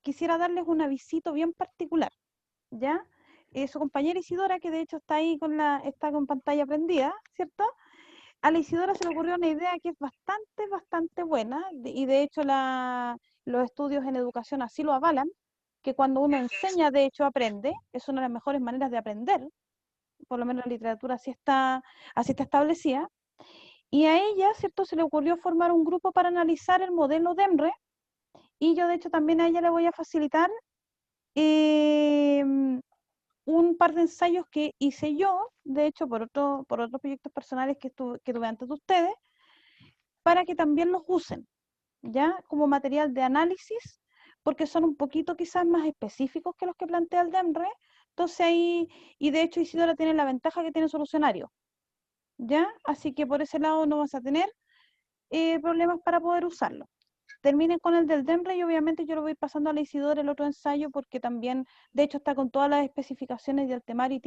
quisiera darles un avisito bien particular, ¿ya? Su compañera Isidora, que de hecho está ahí está con pantalla prendida, ¿cierto? A la Isidora se le ocurrió una idea que es bastante buena, y de hecho los estudios en educación así lo avalan, que cuando uno enseña, de hecho aprende, es una de las mejores maneras de aprender, por lo menos la literatura así está establecida, y a ella, ¿cierto?, se le ocurrió formar un grupo para analizar el modelo DEMRE, y yo de hecho también a ella le voy a facilitar em, un par de ensayos que hice yo, de hecho por otros proyectos personales que tuve antes de ustedes, para que también los usen, ¿ya? Como material de análisis, porque son un poquito quizás más específicos que los que plantea el DEMRE, entonces ahí, y de hecho Isidora tiene la ventaja que tiene solucionario, ¿ya? Así que por ese lado no vas a tener problemas para poder usarlo. Terminen con el del DEMRE y obviamente yo lo voy a ir pasando a la Isidora el otro ensayo porque también, de hecho, está con todas las especificaciones del temario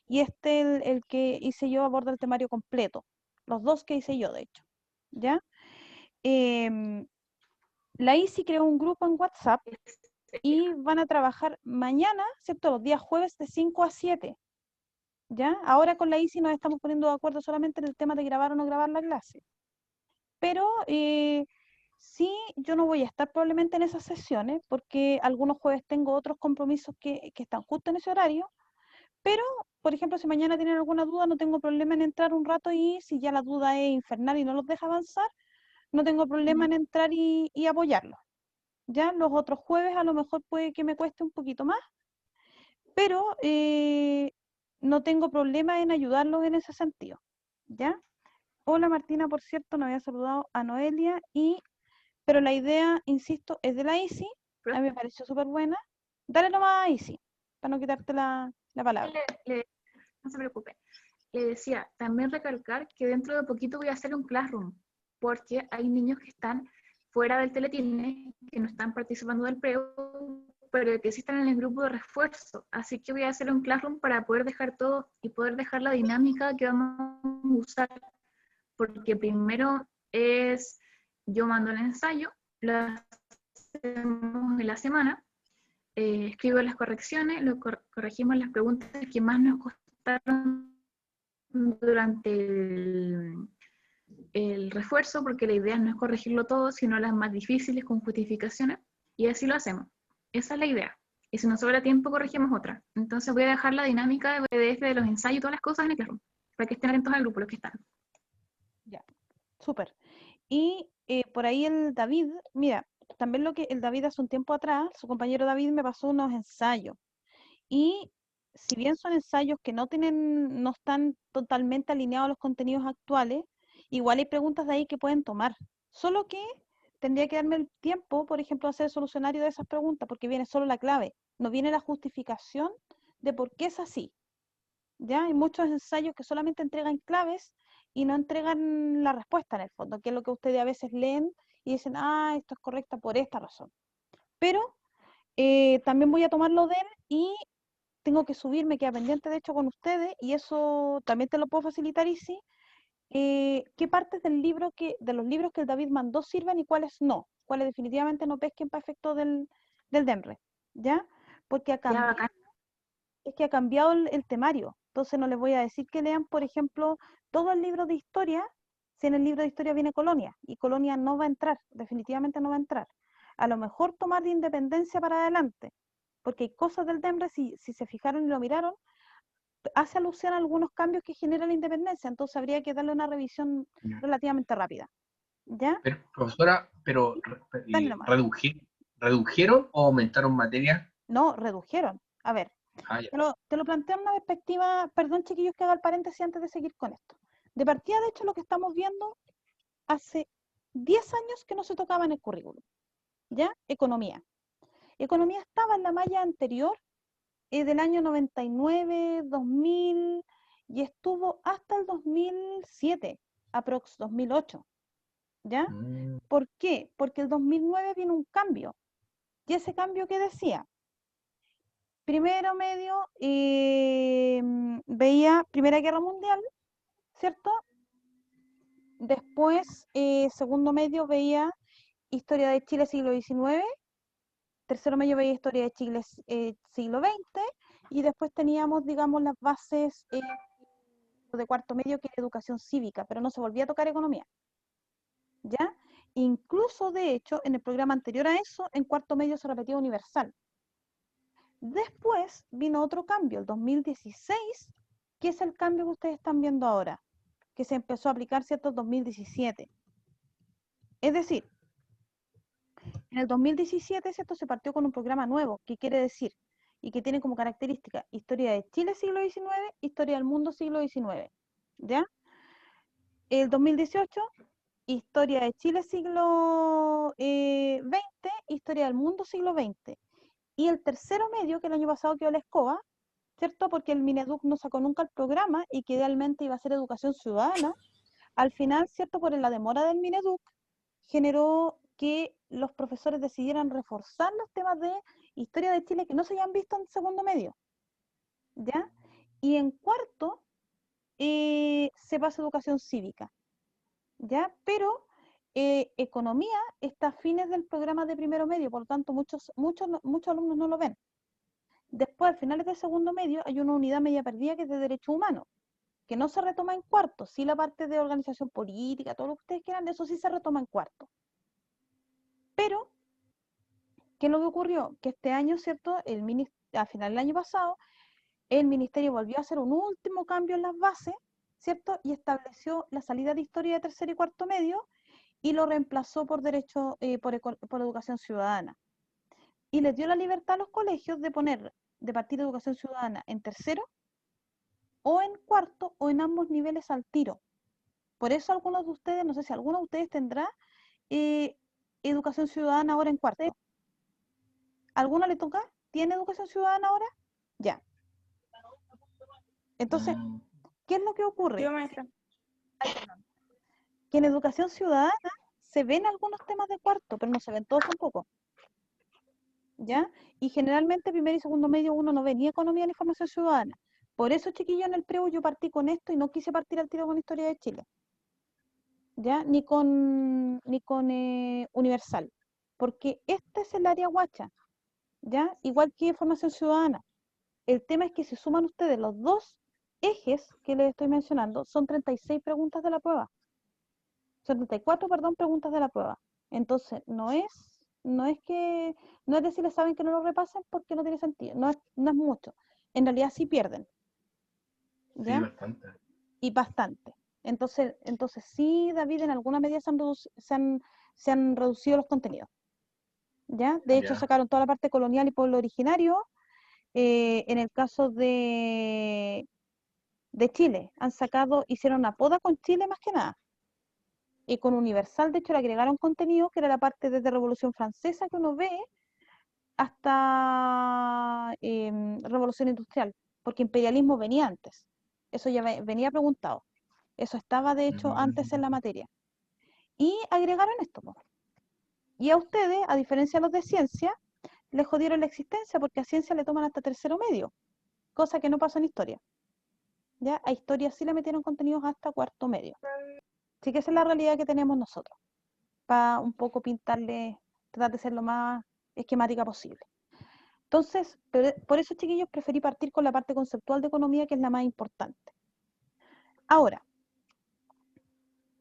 y el que hice yo aborda el temario completo. Los dos que hice yo, de hecho. ¿Ya? Em, la ICI creó un grupo en WhatsApp y van a trabajar mañana, ¿cierto? Los días jueves de 5 a 7. ¿Ya? Ahora con la ICI nos estamos poniendo de acuerdo solamente en el tema de grabar o no grabar la clase. Pero sí, yo no voy a estar probablemente en esas sesiones porque algunos jueves tengo otros compromisos que están justo en ese horario, pero, por ejemplo, si mañana tienen alguna duda, no tengo problema en entrar un rato y si ya la duda es infernal y no los deja avanzar, no tengo problema en entrar y apoyarlos. Ya los otros jueves a lo mejor puede que me cueste un poquito más, pero no tengo problema en ayudarlos en ese sentido. ¿Ya? Hola Martina, por cierto, no había saludado a Noelia pero la idea, insisto, es de la ICI, a mí me pareció súper buena. Dale nomás a ICI, para no quitarte la palabra. No se preocupe. Le decía, también recalcar que dentro de poquito voy a hacer un classroom, porque hay niños que están fuera del teletine, que no están participando del preo, pero que sí están en el grupo de refuerzo. Así que voy a hacer un classroom para poder dejar todo y poder dejar la dinámica que vamos a usar, porque primero es, yo mando el ensayo, lo hacemos en la semana, escribo las correcciones, corregimos las preguntas que más nos costaron durante el refuerzo, porque la idea no es corregirlo todo, sino las más difíciles con justificaciones, y así lo hacemos. Esa es la idea. Y si nos sobra tiempo, corregimos otra. Entonces voy a dejar la dinámica de PDF de los ensayos y todas las cosas en el Classroom, para que estén atentos al grupo los que están. Ya, súper. Y por ahí el David, mira, también lo que el David hace un tiempo atrás, su compañero David me pasó unos ensayos. Y si bien son ensayos que no están totalmente alineados a los contenidos actuales, igual hay preguntas de ahí que pueden tomar. Solo que tendría que darme el tiempo, por ejemplo, de hacer el solucionario de esas preguntas, porque viene solo la clave, no viene la justificación de por qué es así. ¿Ya? Hay muchos ensayos que solamente entregan claves y no entregan la respuesta en el fondo, que es lo que ustedes a veces leen y dicen, ah, esto es correcta por esta razón. Pero también voy a tomarlo de él y tengo que subir, me queda pendiente de hecho con ustedes y eso también te lo puedo facilitar, y sí, qué partes de los libros que el David mandó sirven y cuáles no, cuáles definitivamente no pesquen para efecto del DEMRE, ¿ya? Porque Ya, bacán. es que ha cambiado el temario, entonces no les voy a decir que lean, por ejemplo, todo el libro de historia, si en el libro de historia viene Colonia, y Colonia no va a entrar, definitivamente no va a entrar. A lo mejor tomar de Independencia para adelante, porque hay cosas del DEMRE, si se fijaron y lo miraron, hace alusión a algunos cambios que genera la independencia, entonces habría que darle una revisión relativamente rápida. ¿Ya? Pero, profesora, pero Dale nomás. ¿redujeron o aumentaron materia? No, redujeron. A ver, Ah, ya. te lo planteo en una perspectiva, perdón chiquillos que haga el paréntesis antes de seguir con esto. De partida, de hecho, lo que estamos viendo hace 10 años que no se tocaba en el currículum. ¿Ya? Economía. Economía estaba en la malla anterior del año 99, 2000 y estuvo hasta el 2007, aprox 2008, ¿ya? Mm, ¿Por qué? Porque el 2009 vino un cambio. ¿Y ese cambio qué decía? Primero medio veía Primera Guerra Mundial, ¿cierto? Después, segundo medio veía Historia de Chile siglo XIX tercero medio veía historia de Chile siglo XX, y después teníamos, digamos, las bases de cuarto medio, que era educación cívica, pero no se volvía a tocar economía, ¿ya? Incluso, de hecho, en el programa anterior a eso, en cuarto medio se repetía universal. Después vino otro cambio, el 2016, que es el cambio que ustedes están viendo ahora, que se empezó a aplicar, ¿cierto?, en 2017. Es decir, en el 2017, ¿cierto?, se partió con un programa nuevo, que quiere decir, y que tiene como característica, historia de Chile siglo XIX, historia del mundo siglo XIX, ¿ya? El 2018, historia de Chile siglo XX, historia del mundo siglo XX. Y el tercero medio, que el año pasado quedó la escoba, ¿cierto? Porque el Mineduc no sacó nunca el programa, y que idealmente iba a ser educación ciudadana. Al final, ¿cierto?, por la demora del Mineduc, generó que los profesores decidieran reforzar los temas de historia de Chile que no se habían visto en segundo medio, ¿ya? Y en cuarto se pasa a educación cívica, ¿ya? Pero economía está a fines del programa de primero medio, por lo tanto muchos alumnos no lo ven. Después, a finales del segundo medio, hay una unidad media perdida, que es de derechos humanos, que no se retoma en cuarto. Sí, la parte de organización política, todo lo que ustedes quieran, eso sí se retoma en cuarto. Pero, ¿qué es lo que ocurrió? Que este año, ¿cierto?, a final del año pasado, el ministerio volvió a hacer un último cambio en las bases, ¿cierto?, y estableció la salida de historia de tercero y cuarto medio, y lo reemplazó por derecho, por educación ciudadana. Y les dio la libertad a los colegios de partir de educación ciudadana en tercero, o en cuarto, o en ambos niveles al tiro. Por eso algunos de ustedes, no sé si alguno de ustedes tendrá educación ciudadana ahora en cuarto. ¿Alguno le toca? ¿Tiene educación ciudadana ahora? Ya. Entonces, ¿qué es lo que ocurre? Yo, maestra. Que en educación ciudadana se ven algunos temas de cuarto, pero no se ven todos tampoco, ¿ya? Y generalmente primero y segundo medio uno no ve ni economía ni formación ciudadana. Por eso, chiquillo, en el preu yo partí con esto y no quise partir al tiro con historia de Chile, ¿ya? Ni con universal, porque este es el área guacha, ¿ya? Igual que formación ciudadana. El tema es que si suman ustedes los dos ejes que les estoy mencionando, son 36 preguntas de la prueba. Son 34, perdón, preguntas de la prueba. Entonces, no es decirles, saben, que no lo repasen, porque no tiene sentido. No es mucho. En realidad sí pierden, ¿ya? Sí, bastante. Y bastante. Entonces sí, David, en alguna medida se han reducido los contenidos, ¿ya? De hecho, Ya. sacaron toda la parte colonial y pueblo originario. En el caso de Chile, hicieron una poda con Chile más que nada. Y con Universal, de hecho, le agregaron contenido que era la parte desde Revolución Francesa, que uno ve, hasta Revolución Industrial, porque imperialismo venía antes. Eso ya venía preguntado. Eso estaba, de hecho, antes en la materia. Y agregaron esto, po. Y a ustedes, a diferencia de los de ciencia, les jodieron la existencia, porque a ciencia le toman hasta tercero medio, cosa que no pasa en historia. ¿Ya? A historia sí le metieron contenidos hasta cuarto medio. Así que esa es la realidad que tenemos nosotros, para un poco tratar de ser lo más esquemática posible. Entonces, por eso, chiquillos, preferí partir con la parte conceptual de economía, que es la más importante. Ahora,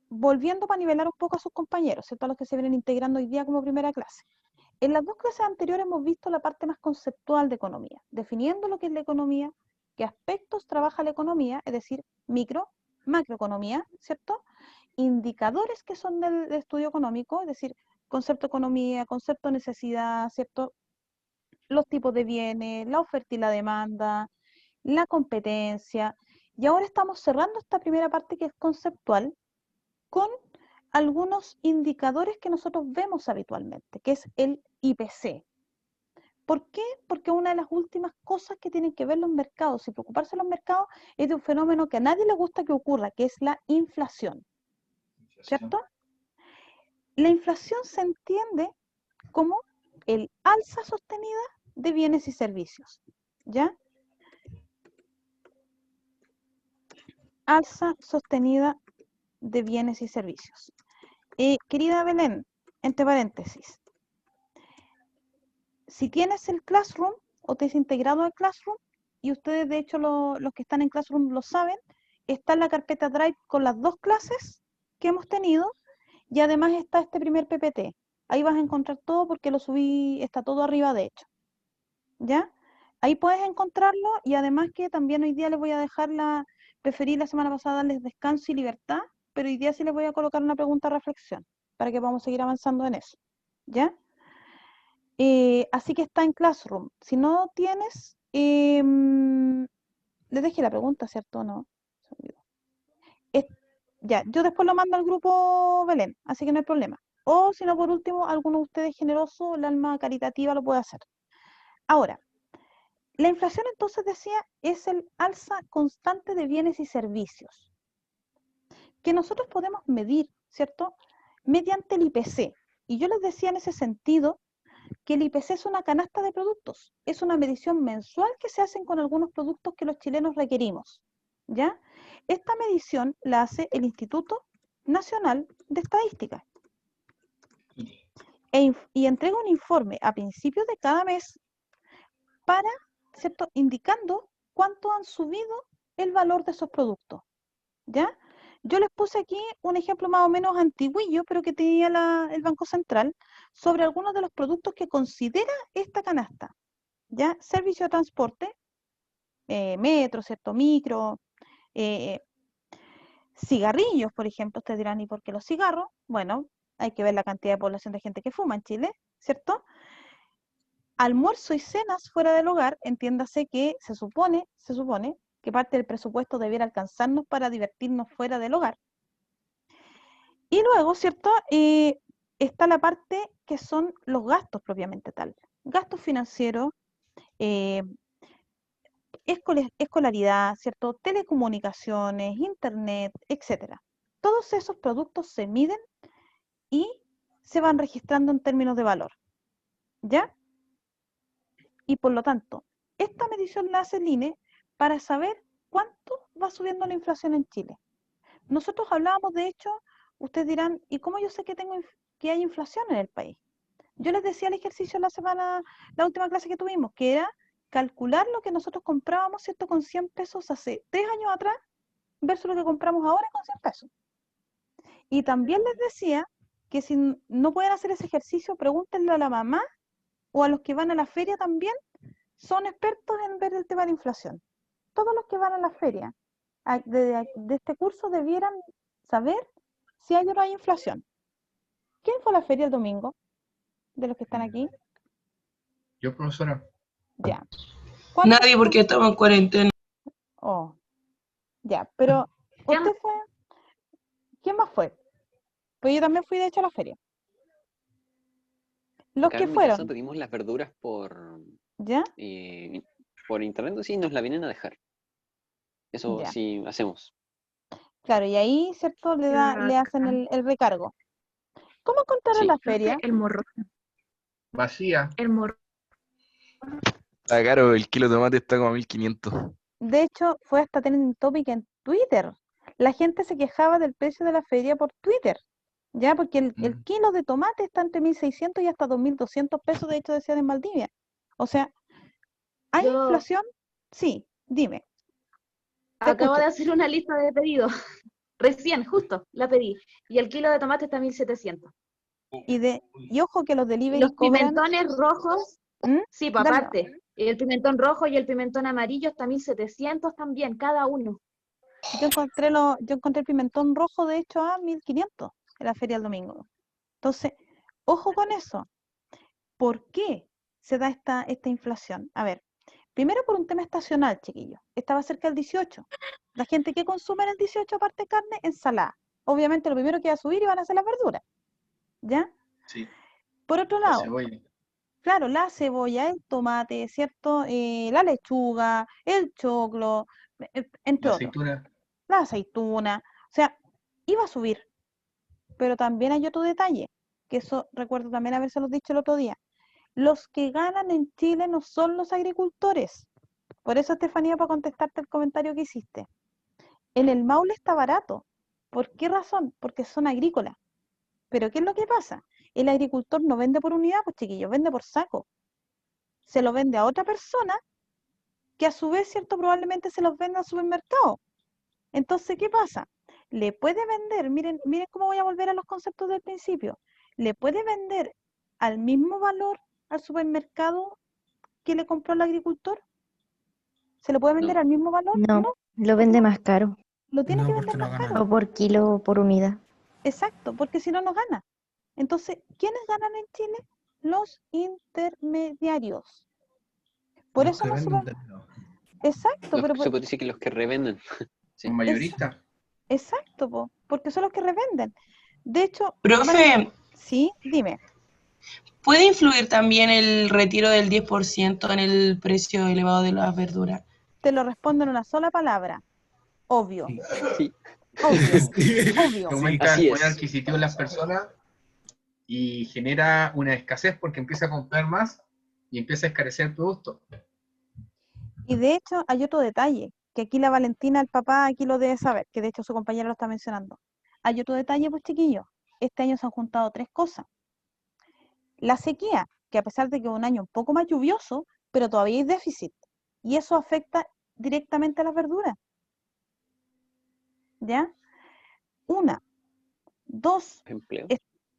volviendo para nivelar un poco a sus compañeros, ¿cierto?, a los que se vienen integrando hoy día como primera clase. En las dos clases anteriores hemos visto la parte más conceptual de economía, definiendo lo que es la economía, qué aspectos trabaja la economía, es decir, micro, macroeconomía, ¿cierto? Indicadores que son del estudio económico, es decir, concepto de economía, concepto de necesidad, ¿cierto? Los tipos de bienes, la oferta y la demanda, la competencia. Y ahora estamos cerrando esta primera parte, que es conceptual, con algunos indicadores que nosotros vemos habitualmente, que es el IPC. ¿Por qué? Porque una de las últimas cosas que tienen que ver los mercados y preocuparse de los mercados es de un fenómeno que a nadie le gusta que ocurra, que es la inflación, ¿cierto? La inflación se entiende como el alza sostenida de bienes y servicios, ¿ya? Alza sostenida de bienes y servicios. Querida Belén, entre paréntesis, Si tienes el Classroom o te has integrado al Classroom, y ustedes de hecho los que están en Classroom lo saben, está en la carpeta Drive con las 2 clases que hemos tenido y además está este primer PPT. Ahí vas a encontrar todo porque lo subí, está todo arriba de hecho. ¿Ya? Ahí puedes encontrarlo y además que también hoy día les voy a dejar preferí la semana pasada darles descanso y libertad, pero hoy día sí les voy a colocar una pregunta de reflexión para que podamos seguir avanzando en eso. ¿Ya? Así que está en Classroom. Si no tienes, les dejé la pregunta, ¿cierto o no? Se me olvidó. Ya, yo después lo mando al grupo Belén, así que no hay problema. O si no, por último, alguno de ustedes generoso, el alma caritativa lo puede hacer. Ahora, la inflación entonces decía es el alza constante de bienes y servicios que nosotros podemos medir, ¿cierto? Mediante el IPC. Y yo les decía en ese sentido que el IPC es una canasta de productos, es una medición mensual que se hacen con algunos productos que los chilenos requerimos, ¿ya? Esta medición la hace el Instituto Nacional de Estadística y entrega un informe a principios de cada mes para, ¿cierto?, indicando cuánto han subido el valor de esos productos, ¿ya? Yo les puse aquí un ejemplo más o menos antiguillo, pero que tenía el Banco Central, sobre algunos de los productos que considera esta canasta, ¿ya? Servicio de transporte, metro, ¿cierto? Micro, eh, cigarrillos, por ejemplo, ustedes dirán, ¿y por qué los cigarros? Bueno, hay que ver la cantidad de población de gente que fuma en Chile, ¿cierto? Almuerzo y cenas fuera del hogar, entiéndase que se supone que parte del presupuesto debiera alcanzarnos para divertirnos fuera del hogar. Y luego, ¿cierto? Está la parte que son los gastos propiamente tal. Gastos financieros, eh, escolaridad, ¿cierto? Telecomunicaciones, internet, etcétera. Todos esos productos se miden y se van registrando en términos de valor, ¿ya? Y por lo tanto, esta medición la hace el INE para saber cuánto va subiendo la inflación en Chile. Nosotros hablábamos, de hecho, ustedes dirán, ¿y cómo yo sé que hay inflación en el país? Yo les decía el ejercicio la última clase que tuvimos, que era calcular lo que nosotros comprábamos, ¿cierto?, con 100 pesos hace 3 años atrás versus lo que compramos ahora con 100 pesos. Y también les decía que si no pueden hacer ese ejercicio, pregúntenle a la mamá o a los que van a la feria también, son expertos en ver el tema de la inflación. Todos los que van a la feria de este curso debieran saber si hay o no hay inflación. ¿Quién fue a la feria el domingo de los que están aquí? Yo, profesora. Ya. Nadie, porque estaba en cuarentena. Oh, ya, pero usted fue. ¿Quién más fue? Pues yo también fui de hecho a la feria. Los Acá que en mi fueron, casa pedimos las verduras ¿ya? por internet, sí, nos la vienen a dejar. Eso Ya. sí hacemos. Claro, y ahí, ¿cierto? Le hacen el recargo. ¿Cómo encontraron Sí. la feria? El morro. Vacía. El morro. Está caro, el kilo de tomate está como a 1500. De hecho, fue hasta trending topic en Twitter. La gente se quejaba del precio de la feria por Twitter, ¿ya? Porque el kilo de tomate está entre 1.600 y hasta 2.200 pesos, de hecho, decían en Valdivia. O sea, ¿hay inflación? Sí, dime. Te Acabo escucho. de hacer una lista de pedidos. Recién, justo, la pedí. Y el kilo de tomate está a 1.700. Y ojo que los delivery Los cobran... pimentones rojos, ¿Mm? sí, por Dale. aparte. El pimentón rojo y el pimentón amarillo está a 1.700 también, cada uno. Yo encontré el pimentón rojo, de hecho, a 1.500 en la feria el domingo. Entonces, ojo con eso. ¿Por qué se da esta inflación? A ver, primero por un tema estacional, chiquillos. Estaba cerca del 18. La gente que consume en el 18, aparte de carne, ensalada. Obviamente lo primero que va a subir van a ser las verduras. ¿Ya? Sí. Por otro La lado, cebolla. claro, la cebolla, el tomate, ¿cierto? La lechuga, el choclo, entre La otros. aceituna. La aceituna. O sea, iba a subir. Pero también hay otro detalle, que eso recuerdo también habérselos dicho el otro día. Los que ganan en Chile no son los agricultores. Por eso, Estefanía, para contestarte el comentario que hiciste. En el Maule está barato. ¿Por qué razón? Porque son agrícolas. Pero ¿qué es lo que pasa? El agricultor no vende por unidad, pues chiquillos, vende por saco. se lo vende a otra persona que a su vez, ¿cierto? Probablemente se los venda al supermercado. Entonces, ¿qué pasa? Le puede vender, miren cómo voy a volver a los conceptos del principio, le puede vender al mismo valor al supermercado que le compró el agricultor. ¿Se lo puede vender No. al mismo valor? No, lo vende más caro. Lo tiene No, que porque vender no más gana. caro. O por kilo o por unidad. Exacto, porque si no, no gana. Entonces, ¿quiénes ganan en Chile? Los intermediarios. Por Los eso que los venden super... no. Exacto, pero Se puede decir que los que revenden. Sí. Un mayorista. exacto, porque son los que revenden. De hecho, Profe, sí, dime. ¿puede influir también el retiro del 10% en el precio elevado de las verduras? Te lo respondo en una sola palabra. Obvio, Sí. Sí, obvio, obvio. Que Sí. aumenta Así el poder es. adquisitivo de las personas y genera una escasez porque empieza a comprar más y empieza a escarecer el producto. Y de hecho, hay otro detalle, que aquí la Valentina, el papá, aquí lo debe saber, que de hecho su compañera lo está mencionando. Hay otro detalle, pues chiquillos. Este año se han juntado tres cosas. La sequía, que a pesar de que es un año un poco más lluvioso, pero todavía hay déficit. Y eso afecta directamente a las verduras. ¿Ya? Una. Dos, Empleo.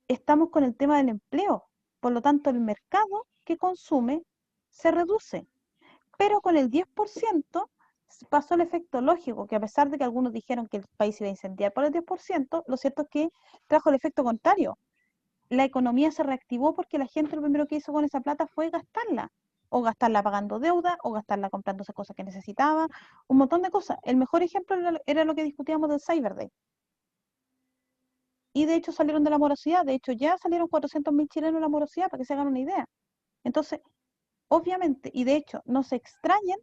estamos con el tema del empleo. Por lo tanto, el mercado que consume se reduce. Pero con el 10% pasó el efecto lógico, que a pesar de que algunos dijeron que el país iba a incendiar por el 10%, lo cierto es que trajo el efecto contrario. La economía se reactivó porque la gente lo primero que hizo con esa plata fue gastarla. O gastarla pagando deuda, o gastarla comprando esas cosas que necesitaba, un montón de cosas. El mejor ejemplo era lo que discutíamos del Cyber Day. Y de hecho salieron de la morosidad, de hecho ya salieron 400.000 chilenos de la morosidad, para que se hagan una idea. Entonces, obviamente, y de hecho, no se extrañen,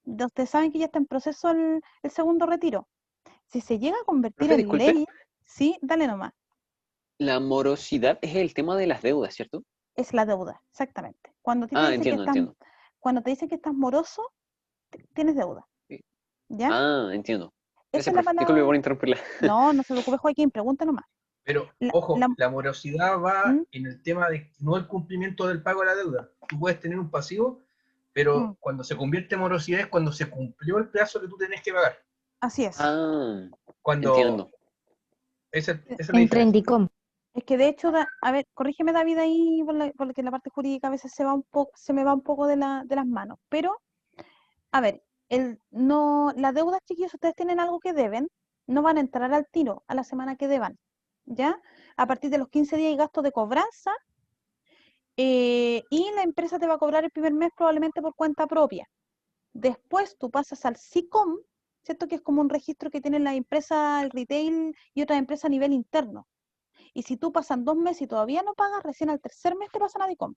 ustedes saben que ya está en proceso el segundo retiro. Si se llega a convertir Profe, en disculpe, ley, sí, dale nomás, la morosidad es el tema de las deudas, ¿cierto? es la deuda, exactamente. Cuando a ti te Ah, dicen que entiendo, estás, entiendo. cuando te dicen que estás moroso, tienes deuda, Sí. ¿ya? Ah, entiendo. Esa Gracias, es la profe. Disculpe palabra. por interrumpirla. No, no se preocupe, Joaquín, pregunta nomás. Pero, La, ojo, la- la morosidad va ¿Mm? en el tema de no el cumplimiento del pago de la deuda. Tú puedes tener un pasivo, ¿Mm? pero cuando se convierte en morosidad es cuando se cumplió el plazo que tú tenés que pagar. Así es. Ah, Cuando entiendo. esa es la Entra en diferencia. DICOM. Es que de hecho, a ver, corrígeme David ahí, porque la parte jurídica a veces se me va un poco de las manos. Pero, a ver, las deudas, chiquillos, si ustedes tienen algo que deben, no van a entrar al tiro a la semana que deban, ¿ya? A partir de los 15 días hay gastos de cobranza, y la empresa te va a cobrar el primer mes probablemente por cuenta propia. Después tú pasas al SICOM, ¿cierto? Que es como un registro que tienen las empresas, el retail y otras empresas a nivel interno. Y si tú pasan 2 meses y todavía no pagas, recién al tercer mes te pasan a DICOM,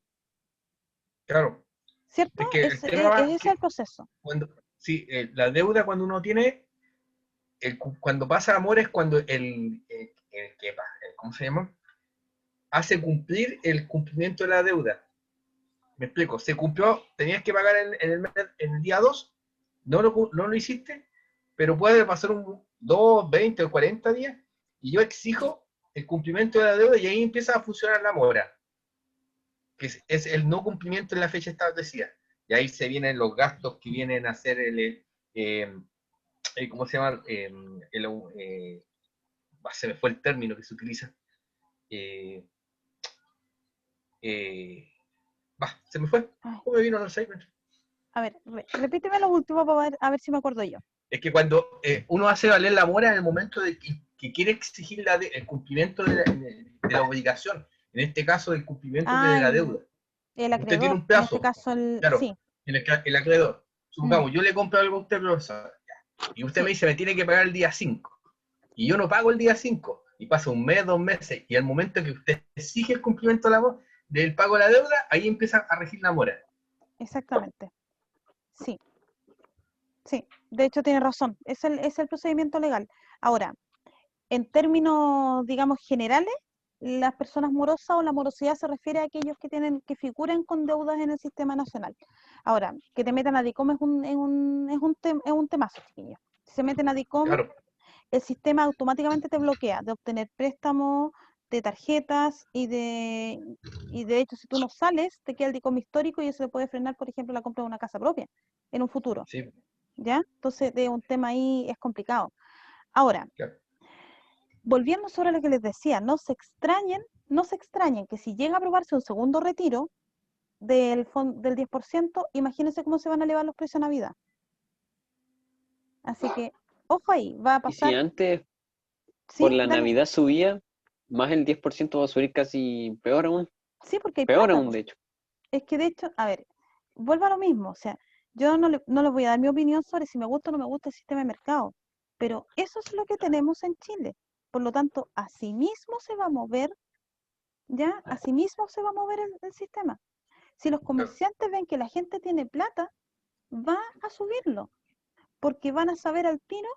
Claro, ¿cierto? es que el tema va Ese es el proceso. cuando, sí, la deuda cuando uno tiene, cuando pasa amor es cuando ¿cómo se llama? Hace cumplir el cumplimiento de la deuda. Me explico, se cumplió, tenías que pagar en el día 2, no lo hiciste, pero puede pasar 2, 20 o 40 días y yo exijo el cumplimiento de la deuda y ahí empieza a funcionar la mora, que es el no cumplimiento en la fecha establecida. Y ahí se vienen los gastos que vienen a ser ¿cómo se llama? Se me fue el término que se utiliza. Se me fue. Ay, ¿Cómo me vino el Alzheimer? a ver, repíteme lo último para ver, a ver si me acuerdo yo. Es que cuando uno hace valer la mora en el momento de que quiere exigir el cumplimiento de la obligación, en este caso el cumplimiento de la deuda. El Usted tiene acreedor, un en este plazo, caso, claro, sí. el acreedor. Supongamos, yo le compro algo a usted, profesor, y usted me dice, me tiene que pagar el día 5, y yo no pago el día 5, y pasa un mes, 2 meses, y al momento que usted exige el cumplimiento del pago de la deuda, ahí empieza a regir la mora. Exactamente. Sí, sí. De hecho, tiene razón. Es el procedimiento legal. Ahora, en términos, digamos, generales, las personas morosas o la morosidad se refiere a aquellos que figuren con deudas en el sistema nacional. Ahora, que te metan a DICOM es un temazo, chiquillos. Si se meten a DICOM, Claro, el sistema automáticamente te bloquea de obtener préstamos, de tarjetas y de hecho, si tú no sales, te queda el DICOM histórico y eso te puede frenar, por ejemplo, la compra de una casa propia en un futuro, Sí, ¿ya? Entonces, de un tema ahí es complicado. Ahora, claro. volviendo sobre lo que les decía, no se extrañen que si llega a aprobarse un segundo retiro del 10%, imagínense cómo se van a elevar los precios a Navidad. Así que, ojo ahí, va a Y si pasar, antes por ¿sí? la Dale. Navidad subía, más el 10% va a subir casi peor aún. Sí, porque hay Peor plata, aún, de hecho. Es que de hecho, a ver, vuelvo a lo mismo, o sea, yo no les voy a dar mi opinión sobre si me gusta o no me gusta el sistema de mercado, pero eso es lo que tenemos en Chile. Por lo tanto, así mismo se va a mover, ¿ya? Así mismo se va a mover el sistema. Si los comerciantes ven que la gente tiene plata, va a subirlo, porque van a saber al tiro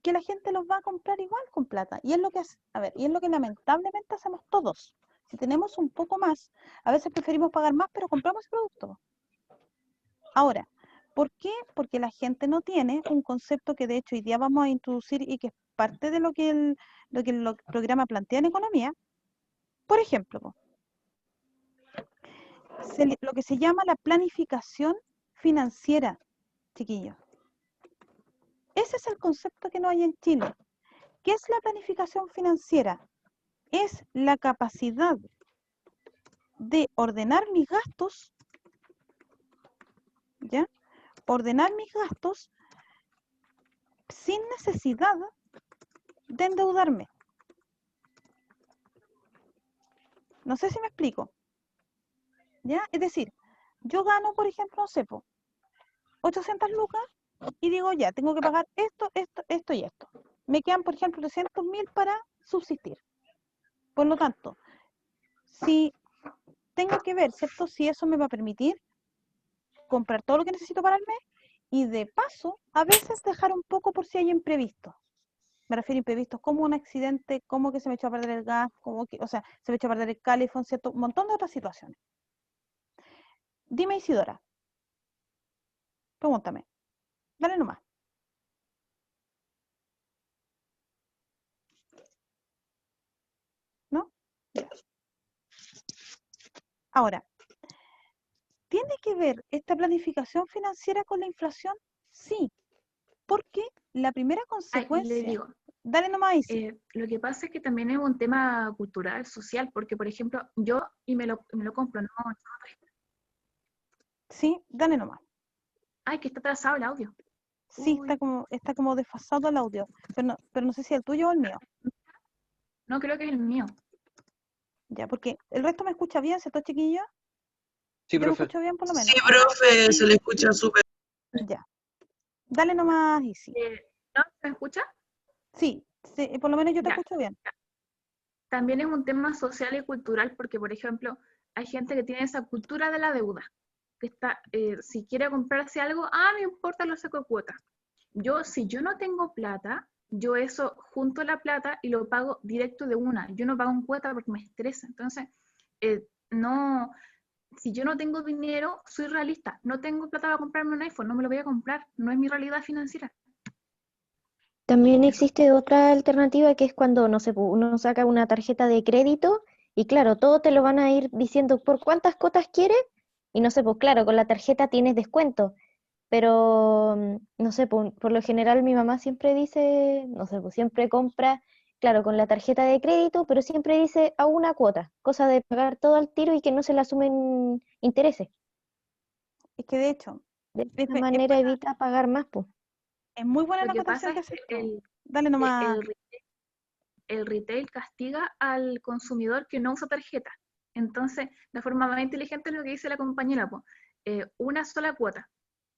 que la gente los va a comprar igual con plata. Y es lo que y es lo que lamentablemente hacemos todos. Si tenemos un poco más, a veces preferimos pagar más, pero compramos el producto. Ahora, ¿por qué? Porque la gente no tiene un concepto que de hecho hoy día vamos a introducir y que es parte de lo que el programa plantea en economía. Por ejemplo, lo que se llama la planificación financiera, chiquillos. Ese es el concepto que no hay en Chile. ¿Qué es la planificación financiera? Es la capacidad de ordenar mis gastos, ¿ya? Ordenar mis gastos sin necesidad de endeudarme. No sé si me explico, ¿ya? Es decir, yo gano, por ejemplo, no sé, 800 lucas y digo, ya, tengo que pagar esto, esto, esto y esto. Me quedan, por ejemplo, 300.000 para subsistir. Por lo tanto, si tengo que ver, ¿cierto? Si eso me va a permitir comprar todo lo que necesito para el mes y de paso, a veces dejar un poco por si hay imprevistos. Me refiero a imprevistos como un accidente, como que se me echó a perder el gas, como que, o sea, se me echó a perder el calefón, ¿cierto? Un montón de otras situaciones. Dime, Isidora, pregúntame. Dale nomás. ¿No? Ya. Ahora, ¿tiene que ver esta planificación financiera con la inflación? Sí, porque la primera Ay, le consecuencia... digo, Dale nomás, Isi. lo que pasa es que también es un tema cultural, social, porque por ejemplo, yo y me lo compro, no. Sí, dale nomás. Ay, que está atrasado el audio. Sí, Uy, está como desfasado el audio, pero no sé si el tuyo o el mío. no creo que es el mío. Ya, porque el resto me escucha bien, ¿cierto, chiquillo? Sí, Yo me profe. escucho bien por lo menos. Sí, profe, se le escucha súper. Ya. Dale nomás, Isi. ¿No? ¿Me escucha? Sí, por lo menos yo te Ya. escucho bien. También es un tema social y cultural porque, por ejemplo, hay gente que tiene esa cultura de la deuda, que está, si quiere comprarse algo, no importa, lo saco de cuota. Si yo no tengo plata, yo eso junto la plata y lo pago directo de una. Yo no pago en cuota porque me estresa. Entonces, no, si yo no tengo dinero, soy realista. No tengo plata para comprarme un iPhone, no me lo voy a comprar. No es mi realidad financiera. También Eso. existe otra alternativa que es cuando, no sé, uno saca una tarjeta de crédito y claro, todo te lo van a ir diciendo por cuántas cuotas quieres y no sé, pues claro, con la tarjeta tienes descuento, pero no sé, por lo general mi mamá siempre dice, no sé, pues siempre compra, claro, con la tarjeta de crédito, pero siempre dice a una cuota, cosa de pagar todo al tiro y que no se le asumen intereses. Es que de hecho, De es, esta ve- manera evita pagar más, pues. es muy buena Lo la que acotación pasa que es haces que tú. Dale nomás. el retail castiga al consumidor que no usa tarjeta. Entonces, la forma más inteligente es lo que dice la compañera, una sola cuota.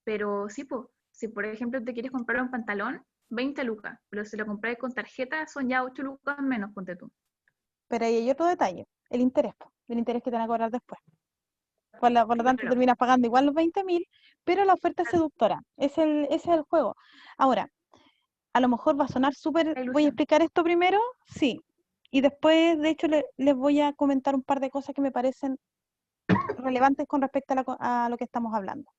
Pero sí, si por ejemplo te quieres comprar un pantalón, 20 lucas, pero si lo compras con tarjeta son ya 8 lucas menos, ponte tú. Pero ahí hay otro detalle, el interés que te van a cobrar después. Por lo tanto, Claro, terminas pagando igual los 20.000, pero la oferta es seductora. Ese es el juego. Ahora, a lo mejor va a sonar súper... la Voy a ilusión. explicar esto primero, sí. Y después, de hecho, les voy a comentar un par de cosas que me parecen relevantes con respecto a lo que estamos hablando.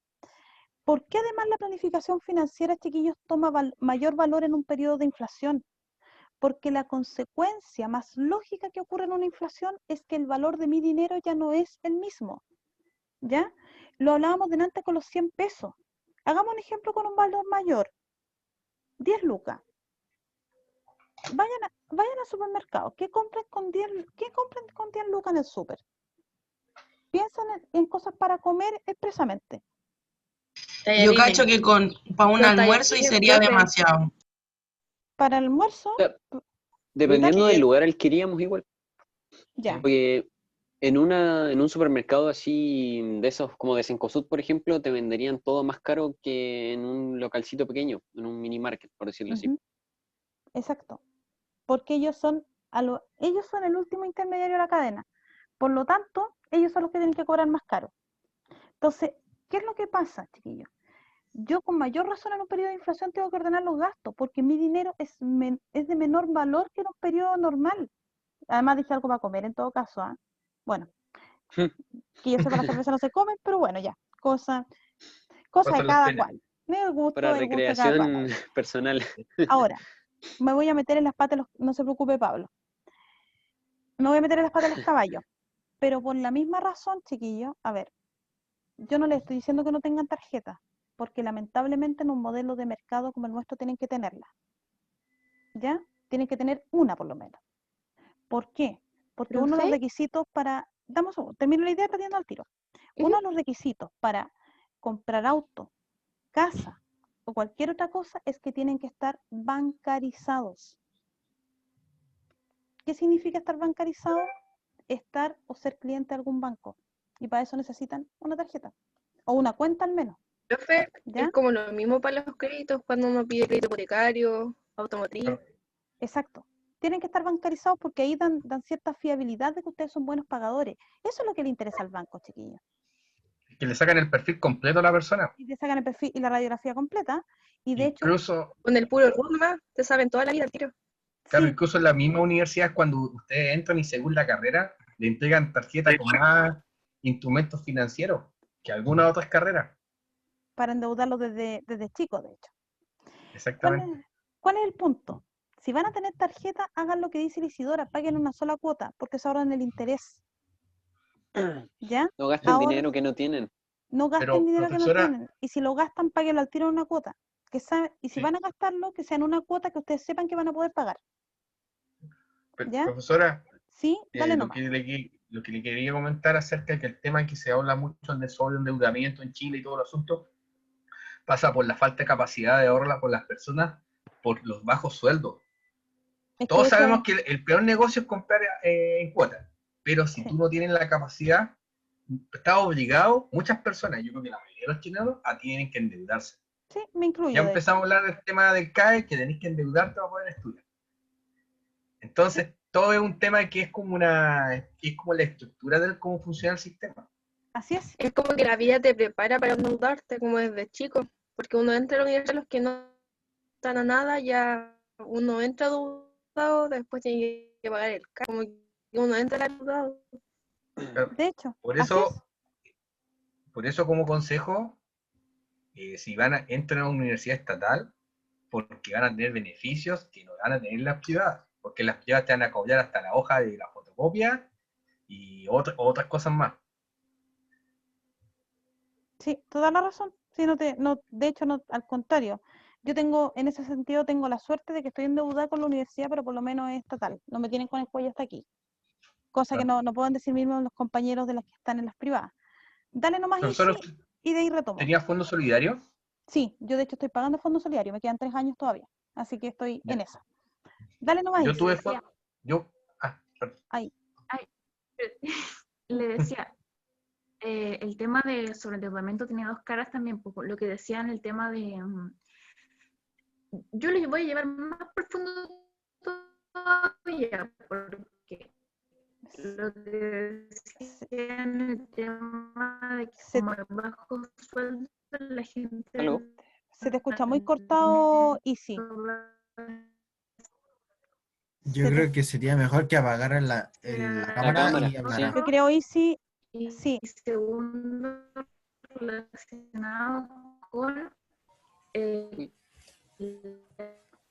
¿Por qué además la planificación financiera, chiquillos, toma mayor valor en un periodo de inflación? Porque la consecuencia más lógica que ocurre en una inflación es que el valor de mi dinero ya no es el mismo, ¿ya? Lo hablábamos delante con los 100 pesos. Hagamos un ejemplo con un valor mayor, 10 lucas. Vayan al supermercado, ¿qué compran con 10 lucas en el súper? Piensan en cosas para comer expresamente. Yo cacho que para un Los almuerzo y tallarines, sería profe. demasiado. Para el almuerzo, Dependiendo Dale. del lugar al que iríamos igual. ya. Porque en un supermercado así, de esos como de Cencosud, por ejemplo, te venderían todo más caro que en un localcito pequeño, en un mini market, por decirlo así. Ujú. Exacto. Porque ellos son el último intermediario de la cadena. Por lo tanto, ellos son los que tienen que cobrar más caro. Entonces, ¿qué es lo que pasa, chiquillos? Yo con mayor razón en un periodo de inflación tengo que ordenar los gastos, porque mi dinero es de menor valor que en un periodo normal. Además dije algo para comer en todo caso, ¿ah? Bueno, que yo sepa, la cerveza no se come, pero bueno, ya, cosa de Pasan las cada penas. cual. El gusto Para de cada cual. recreación personal. Ahora, me voy a meter en las patas, no se preocupe Pablo, me voy a meter en las patas de los caballos, pero por la misma razón, chiquillos, a ver, yo no les estoy diciendo que no tengan tarjeta, porque lamentablemente en un modelo de mercado como el nuestro tienen que tenerla, ¿ya? Tienen que tener una por lo menos. ¿Por qué? Porque uno de los ¿Profe? requisitos para, termino la idea, está yendo al tiro. Uno de los requisitos para comprar auto, casa o cualquier otra cosa es que tienen que estar bancarizados. ¿Qué significa estar bancarizado? Estar o ser cliente de algún banco. Y para eso necesitan una tarjeta o una cuenta al menos. Profe, ¿Ya? es como lo mismo para los créditos cuando uno pide crédito hipotecario, automotriz. Claro. Exacto. Tienen que estar bancarizados porque ahí dan cierta fiabilidad de que ustedes son buenos pagadores. Eso es lo que le interesa al banco, chiquillos. Que le sacan el perfil completo a la persona. Y te sacan el perfil y la radiografía completa. Y de hecho, Incluso, Con el puro RUT te saben toda la vida al tiro. claro, sí, incluso en la misma universidad, cuando ustedes entran y según la carrera, le entregan tarjetas con más instrumentos financieros que algunas otras carreras. para endeudarlos desde chicos, de hecho. Exactamente. ¿Cuál es el punto? Si van a tener tarjeta, hagan lo que dice la Isidora, paguen una sola cuota, porque se ahorran el interés. ¿Ya? No gasten Ahora, dinero que no tienen. no gasten Pero, dinero que no profesora, tienen. Y si lo gastan, páguenlo al tiro en una cuota. Y si sí, van a gastarlo, que sea en una cuota que ustedes sepan que van a poder pagar. ¿Ya? profesora, Sí, dale lo nomás. lo que le quería comentar acerca de que el tema que se habla mucho de sobreendeudamiento en Chile y todo el asunto pasa por la falta de capacidad de ahorro por las personas, por los bajos sueldos. Es que Todos eso sabemos es, que el peor negocio es comprar en cuotas, pero si sí, tú no tienes la capacidad, estás obligado, muchas personas, yo creo que la mayoría de los chilenos, tienen que endeudarse. sí, me Ya incluyo, de hecho. empezamos a hablar del tema del CAE, que tenés que endeudarte para poder estudiar. Sí, Entonces, todo es un tema que es como la estructura de cómo funciona el sistema. así es. Es como que la vida te prepara para endeudarte como desde chico. Porque uno entra a la universidad, los que no están a nada, ya uno entra endeudado, después tiene que pagar el carro. Como que uno entra endeudado. De hecho, Por así es. eso como consejo, si entran a una universidad estatal, porque van a tener beneficios que no van a tener las privadas, porque las privadas te van a cobrar hasta la hoja de la fotocopia y otras cosas más. Sí, toda la razón. Sí, de hecho, no, al contrario. Yo en ese sentido, tengo la suerte de que estoy endeudada con la universidad, pero por lo menos es estatal. No me tienen con el cuello hasta aquí. Cosa que no pueden decir mismo los compañeros de las que están en las privadas. Dale nomás Profesor, Isi y de ahí retomo. ¿tenía fondo solidario? Sí, yo de hecho estoy pagando fondo solidario, me quedan 3 años todavía. Así que estoy en Ya. eso. Dale nomás Yo Isi. tuve Decía, fondo. Yo. Perdón. Ahí. ay, le decía, el tema de sobreendeudamiento tiene dos caras también, pues, lo que decían, el tema de... yo les voy a llevar más profundo todavía, porque lo que decían, el tema de que Se, como hay bajos sueldos, la gente... ¿Aló? se te escucha muy cortado, Isi. Yo creo que sería mejor que apagaran la La cámara cámara, y sí. hablara. Yo creo, Isi, Y sí, segundo, relacionado con Uy.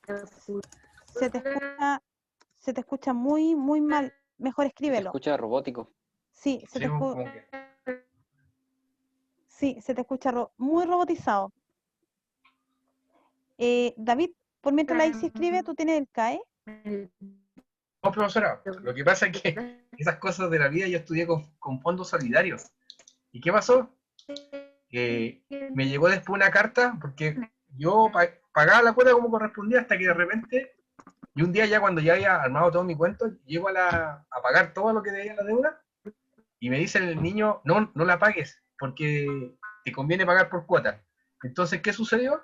la se te escucha muy, muy mal. Mejor Se escríbelo. escucha robótico. Sí, Sí, como que- sí, se te escucha muy robotizado. David, por mientras la Isi escribe, ¿tú tienes el CAE? No, profesora, lo que pasa es que esas cosas de la vida yo estudié con fondos solidarios. ¿Y qué pasó? Que me llegó después una carta porque yo pagaba la cuota como correspondía hasta que de repente, y un día ya cuando ya había armado todo mi cuento, llego a pagar todo lo que debía la deuda y me dice el niño, no, no la pagues porque te conviene pagar por cuota. Entonces, ¿qué sucedió?